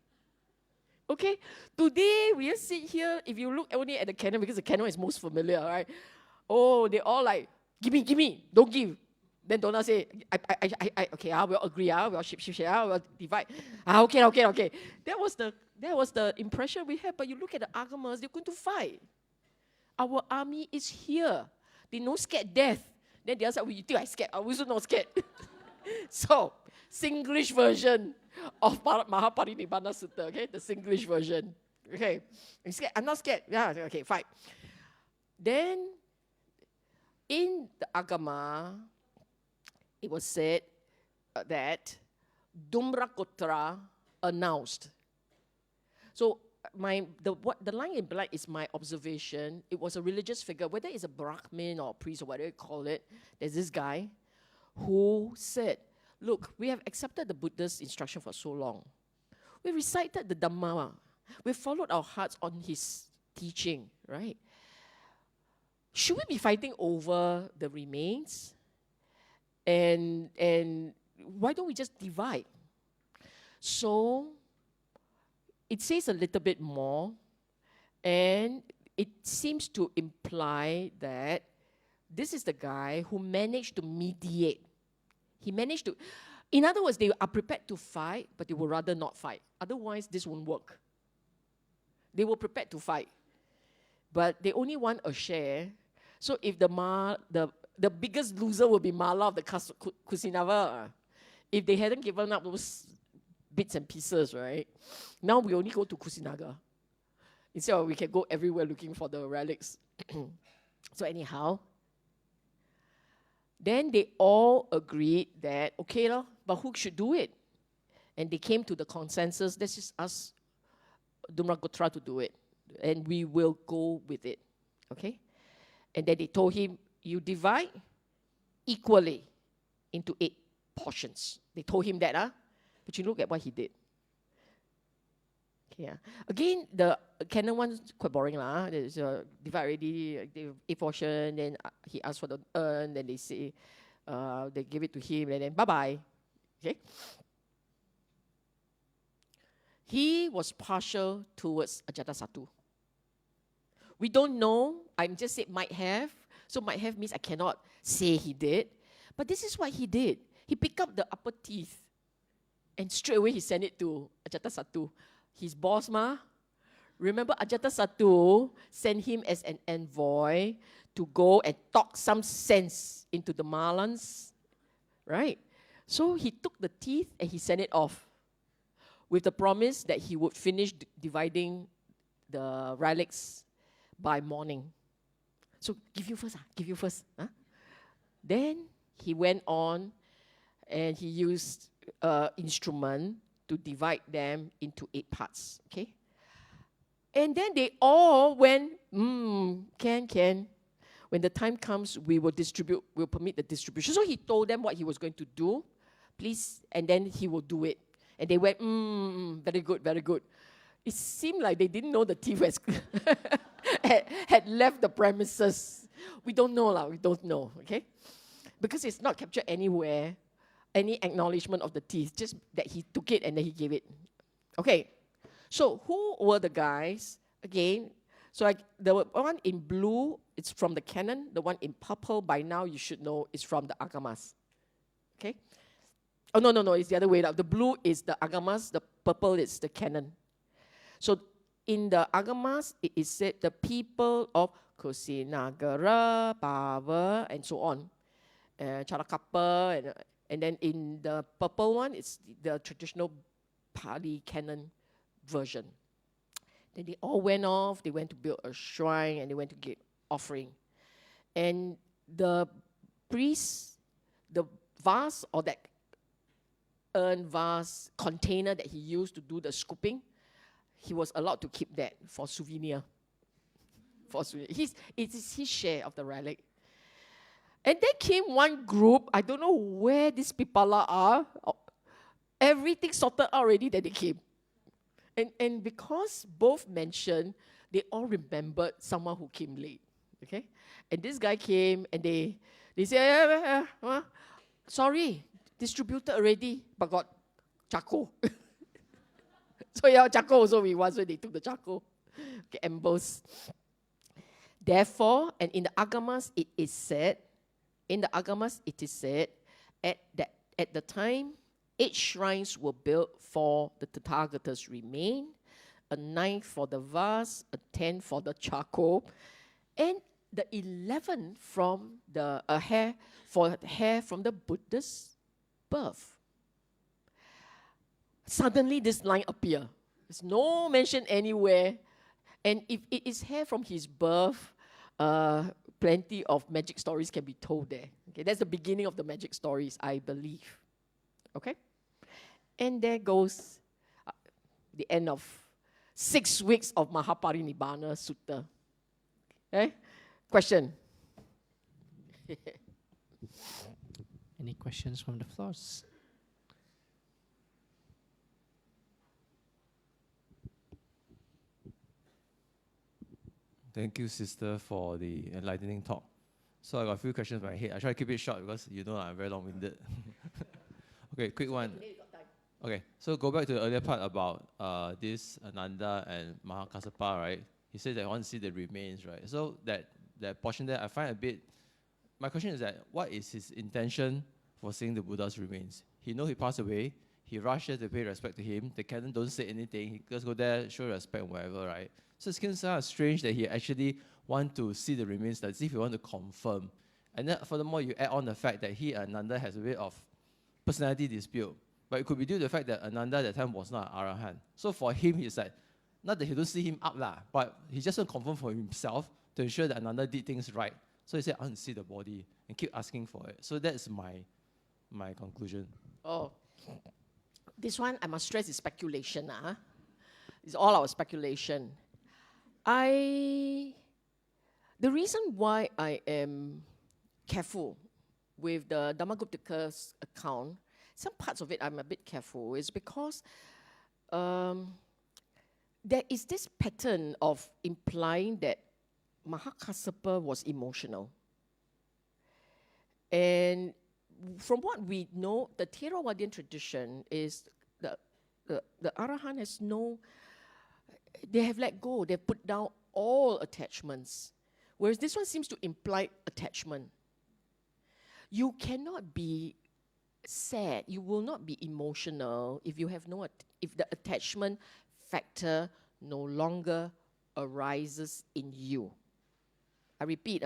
Okay? Today, we sit here, if you look only at the canon, because the canon is most familiar, right? Oh, they all like, give me, don't give. Then Donna say, okay, we'll agree, we'll ship, we'll divide. Okay. That was the impression we had. But you look at the agamas, they're going to fight. Our army is here. They no scared death. Then the other side, you think I scared? I also not scared. So, Singlish version of Mahaparinibbana Sutta, okay? The Singlish version. Okay. I'm scared. I'm not scared. Yeah, okay, fine. Then, in the Agama, it was said that Dhumrakotra announced. So, the line in black is my observation. It was a religious figure, whether it's a Brahmin or a priest or whatever you call it. There's this guy who said, look, we have accepted the Buddha's instruction for so long. We recited the Dhamma. We followed our hearts on his teaching, right? Should we be fighting over the remains? And why don't we just divide? So, it says a little bit more, and it seems to imply that this is the guy who managed to mediate. He managed to, in other words, they are prepared to fight, but they would rather not fight. Otherwise, this won't work. They were prepared to fight, but they only want a share. So if the biggest loser will be Mala of the Kusinaga, if they hadn't given up those bits and pieces, right? Now we only go to Kusinaga. Instead of we can go everywhere looking for the relics. So anyhow, then they all agreed that, okay, but who should do it? And they came to the consensus, let's just ask Dhumrakotra to do it. And we will go with it, okay? And then they told him, you divide equally into 8 portions. They told him that, but you look at what he did. Okay, again, the canon one's quite boring. There's divide already, 8 portion, then he asked for the urn, then they say, they give it to him, and then bye-bye. Okay? He was partial towards Ajatasattu. We don't know. I'm just saying might have. So might have means I cannot say he did. But this is what he did. He picked up the upper teeth and straight away he sent it to Ajatasattu. His boss, Remember, Ajatasattu sent him as an envoy to go and talk some sense into the Malans. Right? So he took the teeth and he sent it off with the promise that he would finish dividing the relics by morning. So give you first. Then he went on and he used instrument to divide them into 8 parts. Okay? And then they all went, can. When the time comes, we will distribute, we'll permit the distribution. So he told them what he was going to do, please, and then he will do it. And they went, very good, very good. It seemed like they didn't know the thief had left the premises. We don't know, we don't know, okay? Because it's not captured anywhere, any acknowledgement of the thief, just that he took it and then he gave it. Okay, so who were the guys? Again, so the one in blue, it's from the canon. The one in purple, by now you should know, is from the Agamas. Okay? Oh, no, it's the other way around. The blue is the Agamas, the purple is the canon. So in the Agamas, it is said the people of Kusinagara, Pava, and so on. Charakappa, and then in the purple one, it's the traditional Pali canon version. Then they all went off, they went to build a shrine, and they went to give offering. And the priest, the vase, or that urn vase container that he used to do the scooping, he was allowed to keep that for souvenir. It is his share of the relic. And then came one group, I don't know where these people are, everything sorted out already that they came. And because both mentioned, they all remembered someone who came late. Okay? And this guy came and they said, sorry, distributed already, but got charcoal. So yeah, charcoal also we want, so they took the charcoal. Okay, embossed. Therefore, and in the Agamas it is said, at the time, 8 shrines were built for the Tathagata's remain, a 9th for the vase, a 10th for the charcoal, and the 11th from the hair from the Buddha's birth. Suddenly this line appears. There's no mention anywhere. And if it is hair from his birth, plenty of magic stories can be told there. Okay, that's the beginning of the magic stories, I believe. Okay? And there goes the end of 6 weeks of Mahaparinibbana Sutta. Okay? Question? Any questions from the floors? Thank you, sister, for the enlightening talk. So I got a few questions in my head. I try to keep it short because you know I'm very long-winded. Okay, quick one. Okay, so go back to the earlier part about this Ananda and Mahakassapa, right? He said that he wants to see the remains, right? So that portion there, I find a bit... My question is that, what is his intention for seeing the Buddha's remains? He knows he passed away. He rushes to pay respect to him. The canon don't say anything. He just go there, show respect and whatever, right? So it's kind of strange that he actually want to see the remains, as if he want to confirm. And then furthermore, you add on the fact that he and Ananda has a bit of personality dispute. But it could be due to the fact that Ananda at that time was not an Arahant. So for him, he's like, not that he don't see him up lah, but he just want to confirm for himself to ensure that Ananda did things right. So he said, I want to see the body and keep asking for it. So that's my conclusion. Oh, this one I must stress is speculation. It's all our speculation. The reason why I am careful with the Dhammaguptaka's account, some parts of it I'm a bit careful, is because there is this pattern of implying that Mahakassapa was emotional. And from what we know, the Theravadian tradition is the Arahant has no... They have let go. They've put down all attachments. Whereas this one seems to imply attachment. You cannot be sad. You will not be emotional if you have if the attachment factor no longer arises in you. I repeat,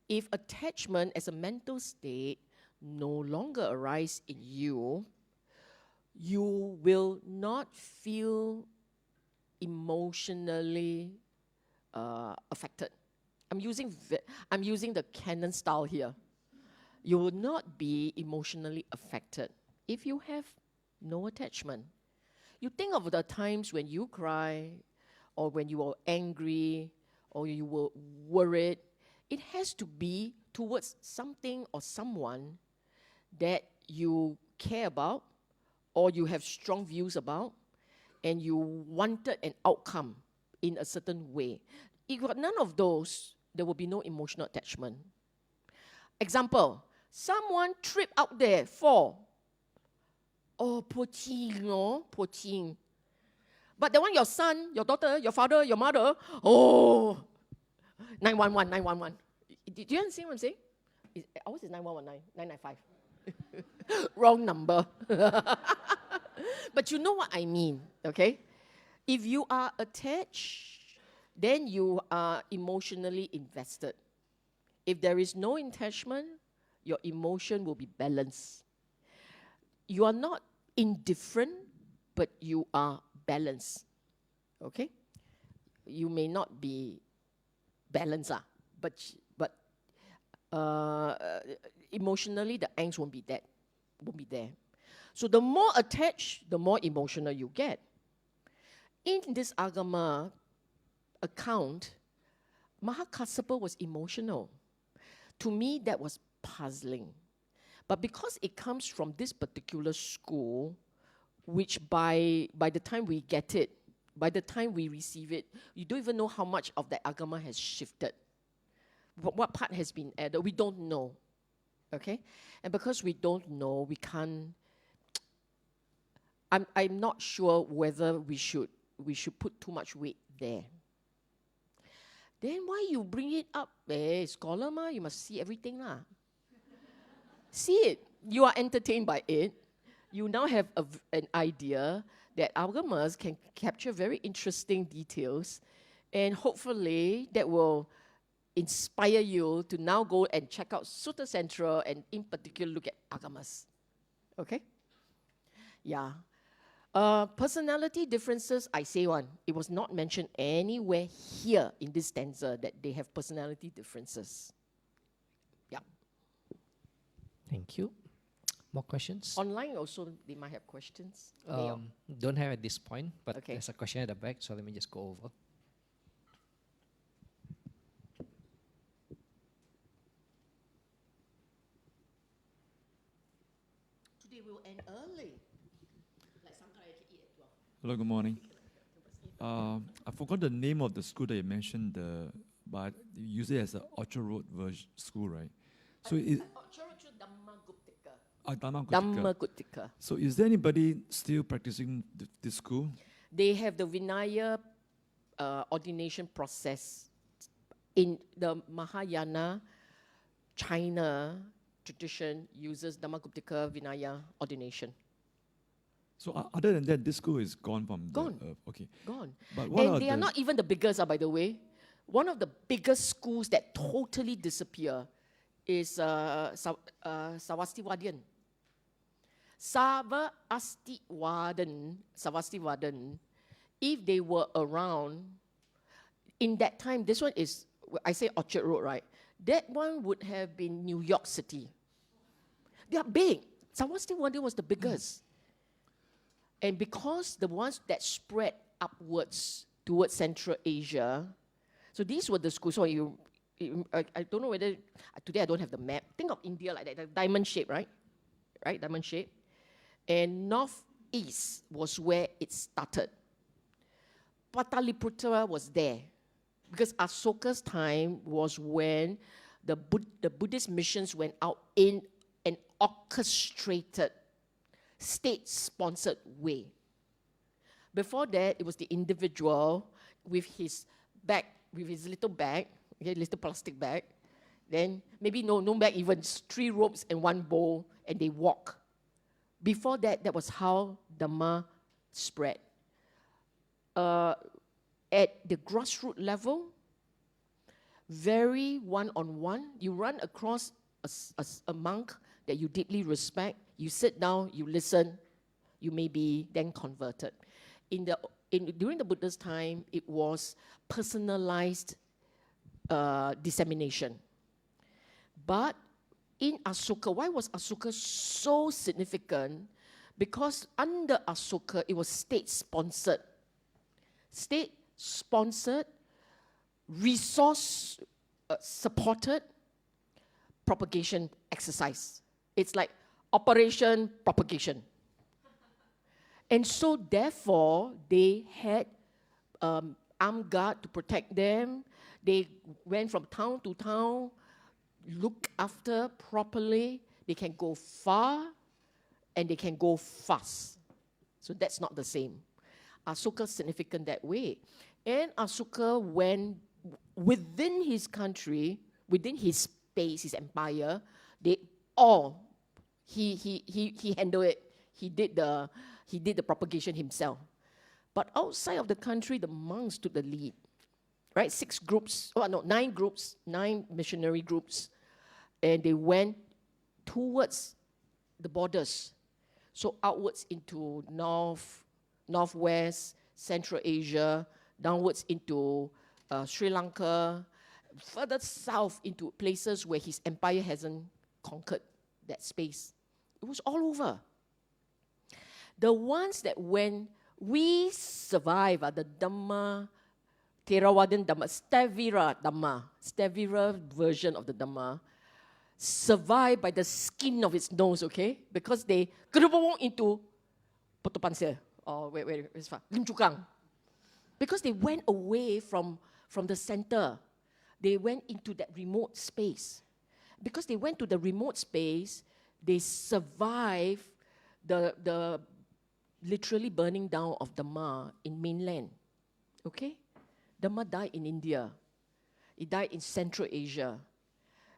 if attachment as a mental state no longer arises in you, you will not feel emotionally affected. I'm using the canon style here. You will not be emotionally affected if you have no attachment. You think of the times when you cry, or when you were angry, or you were worried. It has to be towards something or someone that you care about, or you have strong views about, and you wanted an outcome in a certain way. If you got none of those, there will be no emotional attachment. Example, someone tripped out there, fall. Oh, poor thing, oh, poor thing. But the one, your son, your daughter, your father, your mother, oh, 911, 911. Do you understand what I'm saying? Ours is 911, 995. Wrong number. But you know what I mean, okay? If you are attached, then you are emotionally invested. If there is no attachment, your emotion will be balanced. You are not indifferent, but you are balanced, okay? You may not be balanced, but emotionally the angst won't be there. So the more attached, the more emotional you get. In this Agama account, Mahakassapa was emotional. To me, that was puzzling. But because it comes from this particular school, which by the time we get it, by the time we receive it, you don't even know how much of the Agama has shifted. What part has been added, we don't know. Okay? And because we don't know, we can't... I'm not sure whether we should put too much weight there. Then why you bring it up? Scholar ma, you must see everything lah. See it. you are entertained by it. You now have an idea that alchemas can capture very interesting details, and hopefully that will inspire you to now go and check out Sutta Central and in particular look at alchemas. Okay? Yeah. Personality differences, I say one. It was not mentioned anywhere here in this stanza that they have personality differences. Yeah. Thank you. More questions? Online also, they might have questions. Don't have at this point, but Okay. there's a question at the back, so let me just go over. Today we'll end early. Like sometimes I can eat at 12. Hello, good morning. I forgot the name of the school that you mentioned, but you use it as an Orchard Road school, right? So Dhamma Dhamma. So is there anybody still practicing this school? They have the Vinaya ordination process. In the Mahayana China tradition uses Dhammaguptaka Vinaya ordination. So other than that, this school is gone from Gone. okay. Gone. But what And they are not even the biggest, by the way. One of the biggest schools that totally disappear is Sarvastivadin. Sarvastivadin, if they were around, in that time, this one is, I say Orchard Road, right? That one would have been New York City. They are big. Sarvastivadin was the biggest. And because the ones that spread upwards towards Central Asia, so these were the schools. So I don't know whether, today I don't have the map. Think of India like that, the diamond shape, right? Right, diamond shape. And northeast was where it started. Pataliputra was there. Because Asoka's time was when the Buddhist missions went out in an orchestrated, state-sponsored way. Before that, it was the individual with his bag, with his little bag, okay, little plastic bag. Then maybe no bag, even 3 ropes and 1 bowl, and they walk. Before that, that was how Dhamma spread. At the grassroots level, very one-on-one, you run across a monk that you deeply respect, you sit down, you listen, you may be then converted. During the Buddha's time, it was personalized dissemination. But in Asoka, why was Asoka so significant? Because under Asoka, it was state-sponsored. State-sponsored, resource-supported propagation exercise. It's like Operation Propagation. And so, therefore, they had armed guard to protect them. They went from town to town, looked after properly. They can go far, and they can go fast. So that's not the same. Asoka is significant that way. And Asoka went within his country, within his space, his empire, he handled it. He did the propagation himself. But outside of the country, the monks took the lead. Right? 9 missionary groups. And they went towards the borders. So outwards into northwest, Central Asia, downwards into Sri Lanka, further south into places where his empire hasn't conquered that space. It was all over. The ones that when we survive are the Dhamma, Theravadan Dhamma, Stavira version of the Dhamma, survive by the skin of its nose, okay? Because they gerubung into Potopansir, or where's far? Lim Chu Kang. Because they went away from the center. They went into that remote space. Because they went to the remote space, they survived the literally burning down of Dhamma in mainland. Okay? Dhamma died in India. It died in Central Asia.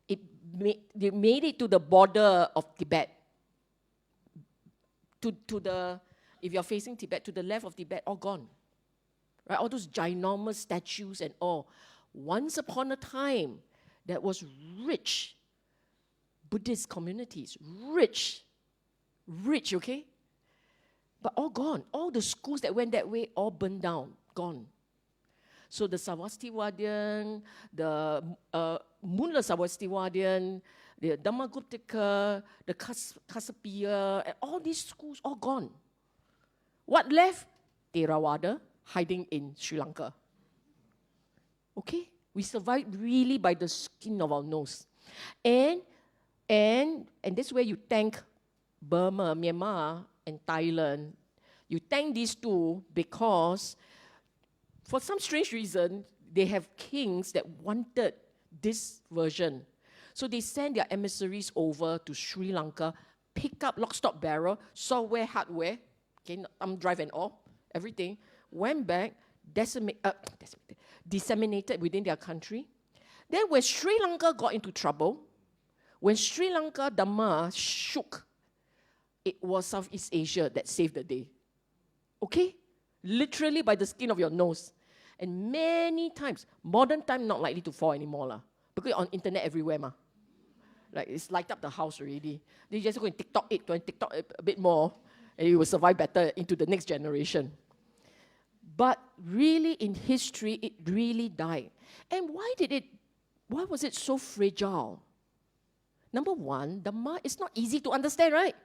They made it to the border of Tibet. to the, if you're facing Tibet, to the left of Tibet, all gone. Right? All those ginormous statues and all. Once upon a time, that was rich Buddhist communities. Rich, okay? But all gone. All the schools that went that way, all burned down, gone. So the Sarvastivadian, the Mula Sarvastivadian, the Dhammaguptaka, the Kassapia, and all these schools, all gone. What left? Theravada, hiding in Sri Lanka. Okay? We survived really by the skin of our nose. And this is where you thank Burma, Myanmar, and Thailand. You thank these two because for some strange reason, they have kings that wanted this version. So they send their emissaries over to Sri Lanka, pick up lock, stock, barrel, software, hardware, okay, drive and all, everything, went back, disseminated within their country. Then when Sri Lanka got into trouble, when Sri Lanka Dhamma shook, it was Southeast Asia that saved the day. Okay? Literally by the skin of your nose. And many times, modern time not likely to fall anymore lah. Because on internet everywhere ma. Like it's light up the house already. They just go and TikTok it, go and TikTok it a bit more, and it will survive better into the next generation. But really in history, it really died. And why was it so fragile? Number one, Dhamma is not easy to understand, right?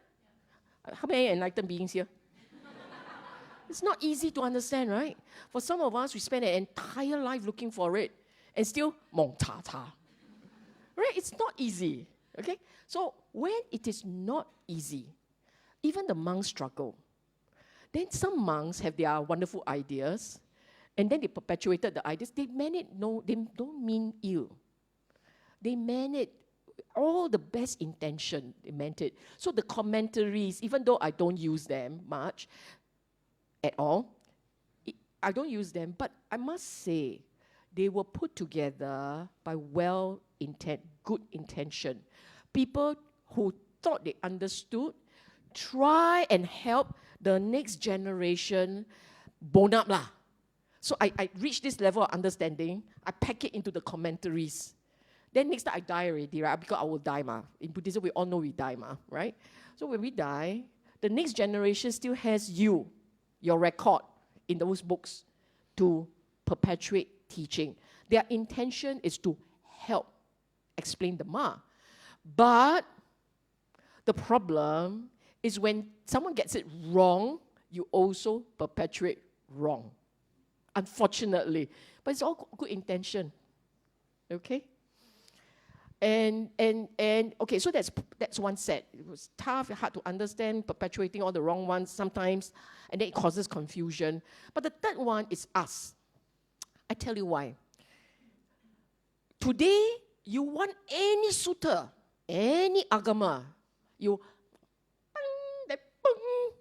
How many enlightened beings here? It's not easy to understand, right? For some of us, we spend an entire life looking for it and still mong cha cha. Right? It's not easy. Okay? So when it is not easy, even the monks struggle. Then some monks have their wonderful ideas, and then they perpetuated the ideas. They meant it, no, they don't mean ill. They meant it, all the best intention, they meant it. So the commentaries, even though I don't use them much, at all, I don't use them, but I must say, they were put together by good intention. People who thought they understood, try and help the next generation bone up lah. So I reached this level of understanding, I pack it into the commentaries. Then next time I die already, right? Because I will die ma. In Buddhism, we all know we die ma, right? So when we die, the next generation still has you, your record in those books to perpetuate teaching. Their intention is to help explain the Dhamma. But the problem is when someone gets it wrong, you also perpetuate wrong. Unfortunately. But it's all good intention. Okay? And okay, so that's one set. It was tough, hard to understand, perpetuating all the wrong ones sometimes, and then it causes confusion. But the third one is us. I tell you why. Today, you want any sutta, any agama,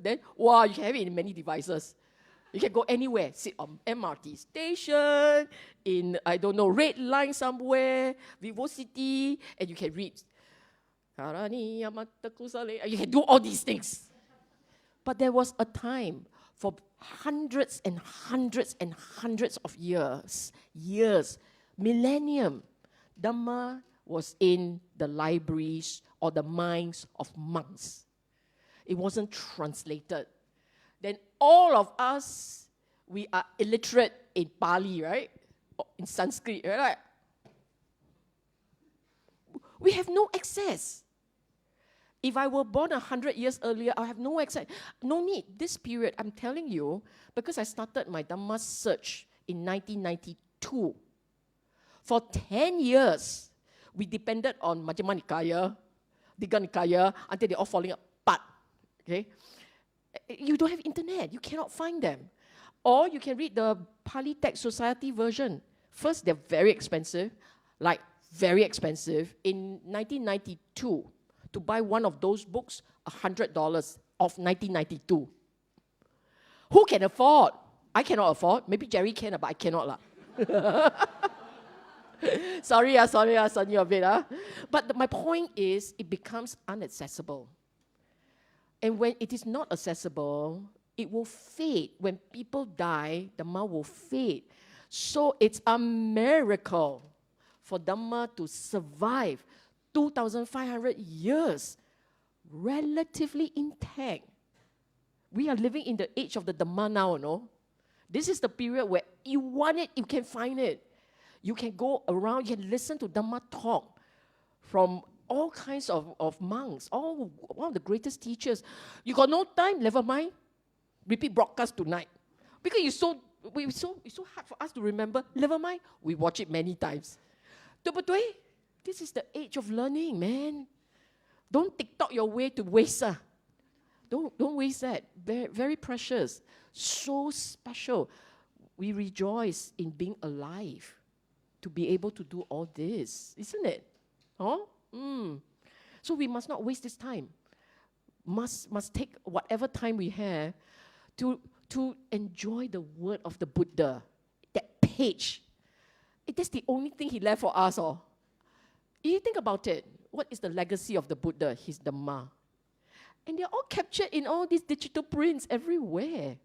then wow, you can have it in many devices. You can go anywhere, sit on MRT station, in, I don't know, red line somewhere, Vivocity, and you can read. You can do all these things. But there was a time for hundreds and hundreds and hundreds of years, millennium, Dhamma was in the libraries or the minds of monks. It wasn't translated. Then all of us, we are illiterate in Pali, right? Or in Sanskrit, right? We have no access. If I were born 100 years earlier, I have no access. No need. This period, I'm telling you, because I started my Dhamma search in 1992. For 10 years, we depended on Majjhima Nikaya, Digha Nikaya, until they're all falling apart. Okay? You don't have internet. You cannot find them. Or you can read the Pali Text Society version. First, they're very expensive, like very expensive. In 1992, to buy one of those books, $100 of 1992. Who can afford? I cannot afford. Maybe Jerry can, but I cannot lah. Sorry, son, you a bit. But my point is, it becomes inaccessible. And when it is not accessible, it will fade. When people die, Dhamma will fade. So it's a miracle for Dhamma to survive 2,500 years, relatively intact. We are living in the age of the Dhamma now, no? This is the period where you want it, you can find it. You can go around, you can listen to Dhamma talk from all kinds of monks, one of the greatest teachers. You got no time, never mind. Repeat broadcast tonight. Because it's so hard for us to remember. Never mind, we watch it many times. This is the age of learning, man. Don't TikTok your way to waste. Don't waste that. Very, very precious. So special. We rejoice in being alive to be able to do all this, isn't it? Oh? So we must not waste this time. Must take whatever time we have to enjoy the word of the Buddha. That page. That's the only thing he left for us. If you think about it, what is the legacy of the Buddha? His Dhamma. And they're all captured in all these digital prints everywhere.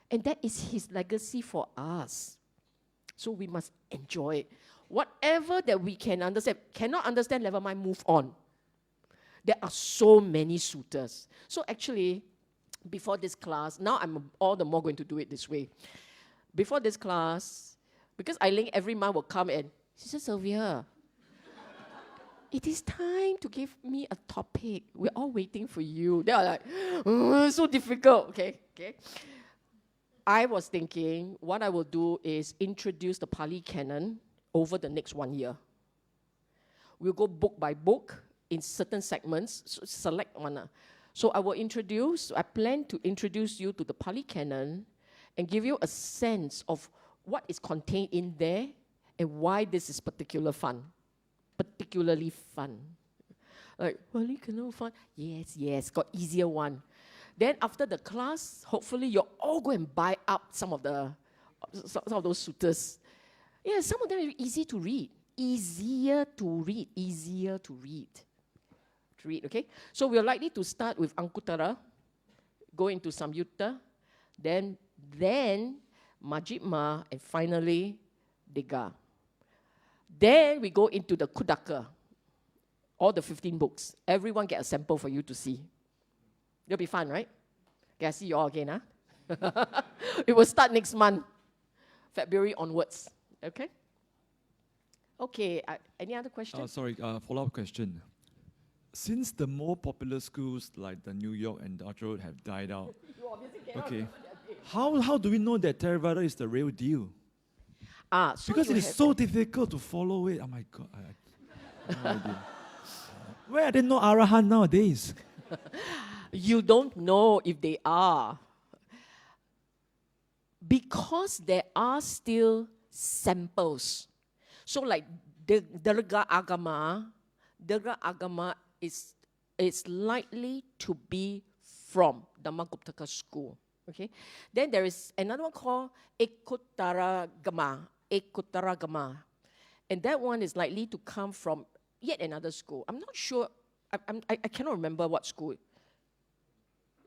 And that is his legacy for us. So we must enjoy it. Whatever that we can understand, cannot understand, never mind, move on. There are so many suttas. So actually, before this class, now I'm all the more going to do it this way. Before this class, because Eileen every month will come and, Sis Sylvia, it is time to give me a topic. We're all waiting for you. They are like, so difficult. Okay. I was thinking what I will do is introduce the Pali Canon over the next 1 year. We'll go book by book in certain segments, so select one. So I plan to introduce you to the Pali Canon and give you a sense of what is contained in there and why this is particularly fun. Like, Pali Canon fun? Yes, got easier one. Then after the class, hopefully you'll all go and buy up some of those suttas. Yeah, some of them are easy to read. Easier to read. Okay? So we're likely to start with Anguttara, go into Samyutta, then Majjhima, and finally Digha. Then we go into the Khuddaka, all the 15 books. Everyone get a sample for you to see. It'll be fun, right? Okay, I see you all again, It will start next month, February onwards. Okay? Okay, any other questions? Follow-up question. Since the more popular schools like the New York and the Orchard Road have died out, okay, how do we know that Theravada is the real deal? So because it is so difficult to follow it. Oh my God. I have no idea. Where are they no Arahant nowadays? You don't know if they are. Because there are still samples. So like Dirga Agama is likely to be from Dhammaguptaka school. Okay? Then there is another one called Ekuttaragama. And that one is likely to come from yet another school. I'm not sure. I cannot remember what school.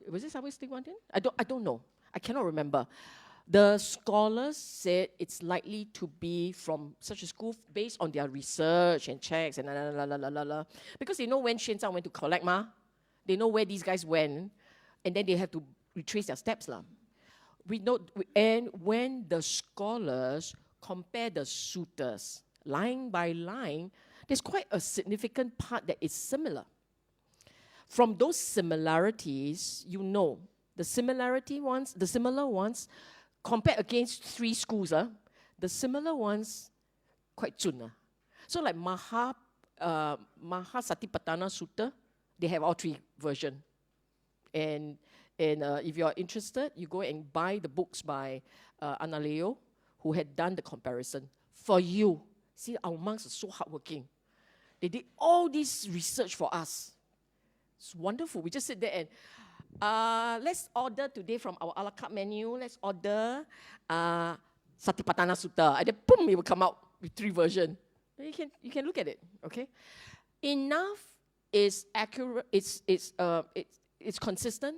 Was it Southwest One? I don't know. I cannot remember. The scholars said it's likely to be from such a school based on their research and checks and because they know when Xuanzang went to collect they know where these guys went, and then they have to retrace their steps We know, and when the scholars compare the suttas line by line, there's quite a significant part that is similar. From those similarities, you know, the similar ones, compared against 3 schools, the similar ones quite chun. So like Mahasatipatthana Sutta, they have all 3 versions. And if you're interested, you go and buy the books by Analeo, who had done the comparison for you. See, our monks are so hardworking. They did all this research for us. It's wonderful. We just sit there and let's order today from our a la carte menu. Let's order Satipatthana Sutta. And then boom, it will come out with 3 versions. You can look at it. Okay, enough is accurate. it's consistent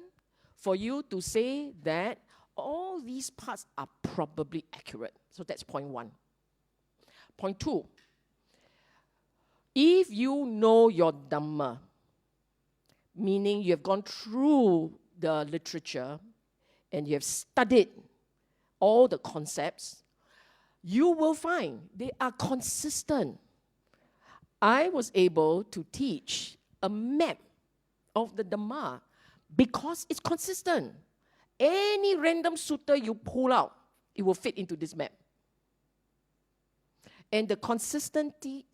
for you to say that all these parts are probably accurate. So that's point one. Point two, if you know your Dhamma, meaning you have gone through the literature and you have studied all the concepts, you will find they are consistent. I was able to teach a map of the Dhamma because it's consistent. Any random sutta you pull out, it will fit into this map. And the consistency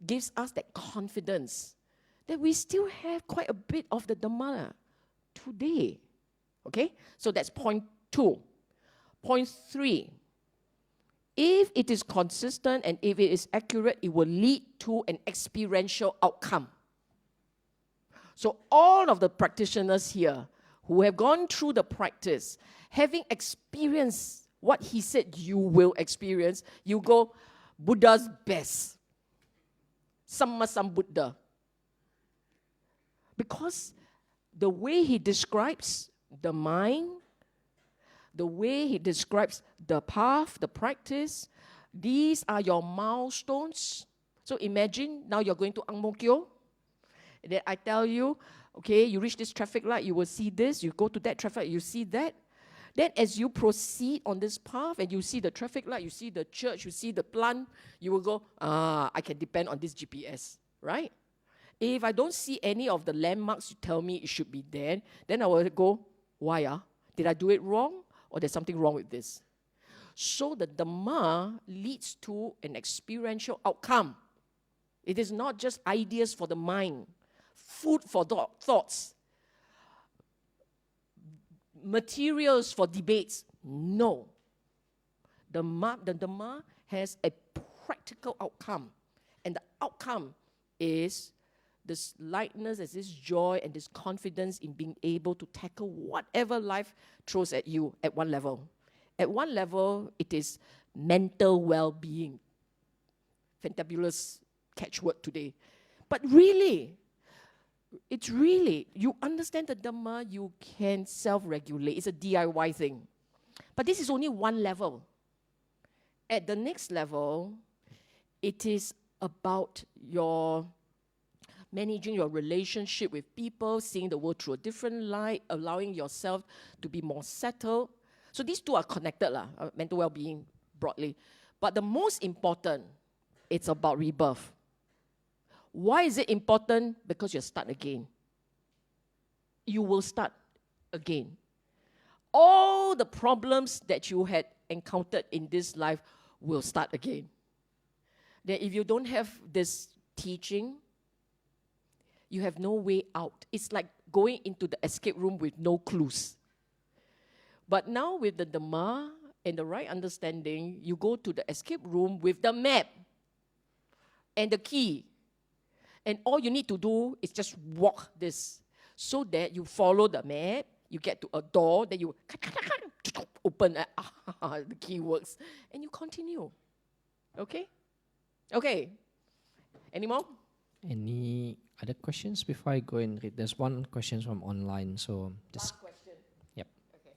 gives us that confidence that we still have quite a bit of the Dhamma today. Okay? So that's point two. Point three, if it is consistent and if it is accurate, it will lead to an experiential outcome. So all of the practitioners here who have gone through the practice, having experienced what he said you will experience, you go, Buddha's best. Samma Sambuddha. Because the way he describes the mind, the way he describes the path, the practice, these are your milestones. So imagine now you're going to Ang Mo Kio. And then I tell you, okay, you reach this traffic light, you will see this. You go to that traffic light, you see that. Then as you proceed on this path and you see the traffic light, you see the church, you see the plant, you will go, I can depend on this GPS, right? If I don't see any of the landmarks you tell me it should be there, then I will go, why? Did I do it wrong? Or there's something wrong with this? So the Dhamma leads to an experiential outcome. It is not just ideas for the mind, food for thoughts, materials for debates. No. The Dhamma has a practical outcome. And the outcome is this lightness, as this joy and this confidence in being able to tackle whatever life throws at you at one level. At one level, it is mental well-being. Fantabulous catchword today. But really, it's really, you understand the Dhamma, you can self-regulate. It's a DIY thing. But this is only one level. At the next level, it is about your managing your relationship with people, seeing the world through a different light, allowing yourself to be more settled. So these two are connected, mental well-being broadly. But the most important, it's about rebirth. Why is it important? Because you start again. You will start again. All the problems that you had encountered in this life will start again. Then if you don't have this teaching, you have no way out. It's like going into the escape room with no clues. But now with the Dhamma and the right understanding, you go to the escape room with the map and the key. And all you need to do is just walk this so that you follow the map, you get to a door, then you open, the key works, and you continue. Okay? Okay. Any more? Any other questions before I go and read? There's one question from online, so just... Last question. Yep. Okay.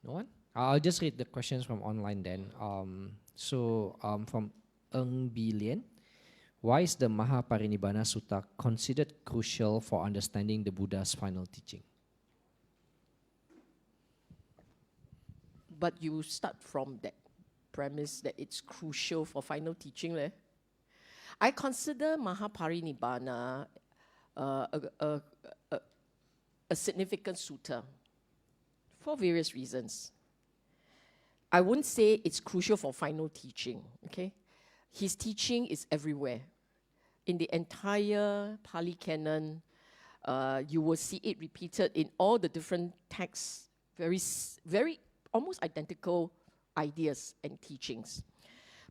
No one? I'll just read the questions from online then. From Ng B. Lien, why is the Mahaparinibbana Sutta considered crucial for understanding the Buddha's final teaching? But you start from that premise that it's crucial for final teaching. I consider Mahaparinibbana a significant sutta for various reasons. I wouldn't say it's crucial for final teaching, okay? His teaching is everywhere. In the entire Pali Canon, you will see it repeated in all the different texts, very almost identical ideas and teachings.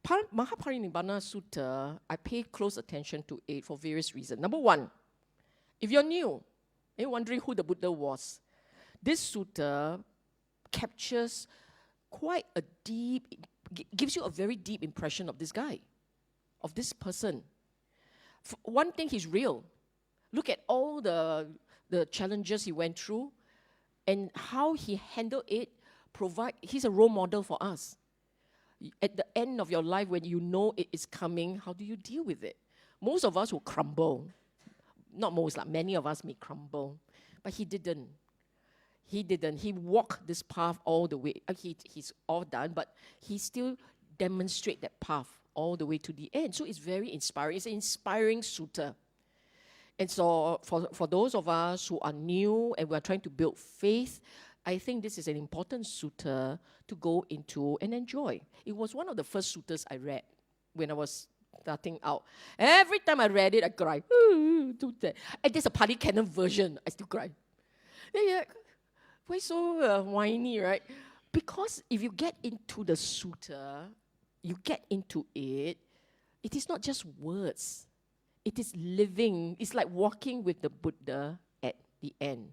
Mahaparinibbana Sutta, I pay close attention to it for various reasons. Number one, if you're new and you're wondering who the Buddha was, this sutta captures quite a gives you a very deep impression of this guy, of this person. One thing, he's real. Look at all the challenges he went through and how he handled it. He's a role model for us. At the end of your life, when you know it is coming, how do you deal with it? Most of us will crumble. Not most, like many of us may crumble. But he didn't. He didn't. He walked this path all the way. He's all done, but he still demonstrates that path all the way to the end. So it's very inspiring. It's an inspiring sutta. And so for those of us who are new and we are trying to build faith, I think this is an important sutta to go into and enjoy. It was one of the first suttas I read when I was starting out. Every time I read it, I cry. And there's a Pali Canon version. I still cry. Yeah, why so whiny, right? Because if you get into the sutta, you get into it, it is not just words. It is living. It's like walking with the Buddha at the end.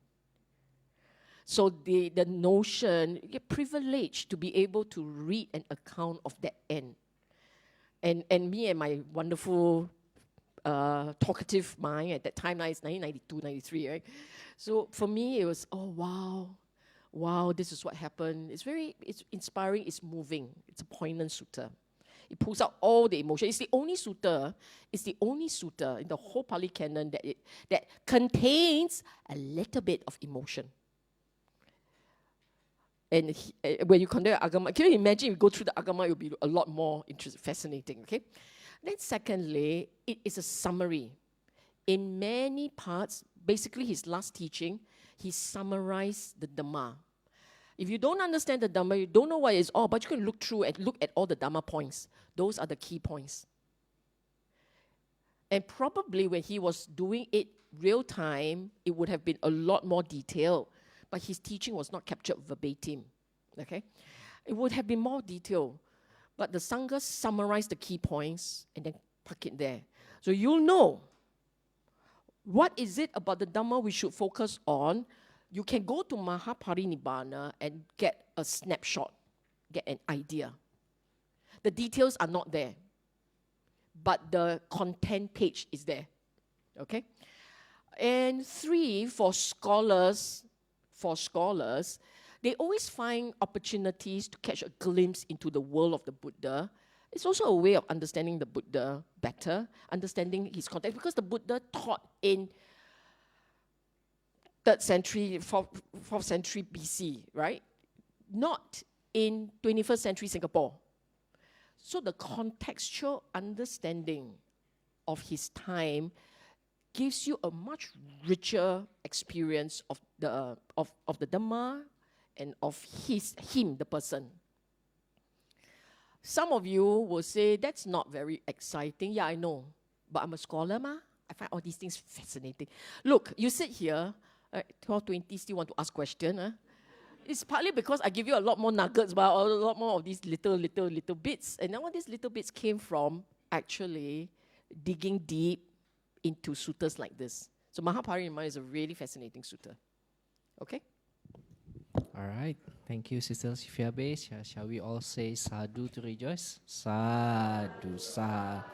So the notion, you're privileged to be able to read an account of that end. And me and my wonderful talkative mind at that time, it's 1992, 93, right? So for me, it was, oh, wow, this is what happened. It's inspiring, it's moving. It's a poignant sutta. It pulls out all the emotion. It's the only sutta in the whole Pali Canon that contains a little bit of emotion. And when you conduct agama, can you imagine if you go through the agama, it will be a lot more fascinating, okay? Then secondly, it is a summary. In many parts, basically his last teaching, he summarized the Dhamma. If you don't understand the Dhamma, you don't know what it's all, but you can look through and look at all the Dhamma points. Those are the key points. And probably when he was doing it real time, it would have been a lot more detailed. But his teaching was not captured verbatim, okay? It would have been more detailed. But the Sangha summarized the key points and then tuck it there. So you'll know what is it about the Dhamma we should focus on. You can go to Mahaparinibbana and get a snapshot, get an idea. The details are not there, but the content page is there, okay? And 3, for scholars, they always find opportunities to catch a glimpse into the world of the Buddha. It's also a way of understanding the Buddha better, understanding his context, because the Buddha taught in 3rd century, 4th century BC, right? Not in 21st century Singapore. So the contextual understanding of his time gives you a much richer experience of the Dhamma and of him, the person. Some of you will say, that's not very exciting. Yeah, I know. But I'm a scholar, ma. I find all these things fascinating. Look, you sit here, 12:20, still want to ask questions. Huh? It's partly because I give you a lot more nuggets, but a lot more of these little bits. And all these little bits came from actually digging deep into suttas like this. So Mahaparinibbana is a really fascinating sutta. Okay? All right. Thank you, Sister Sylvia. Shall we all say sadhu to rejoice? Sadhu, sadhu.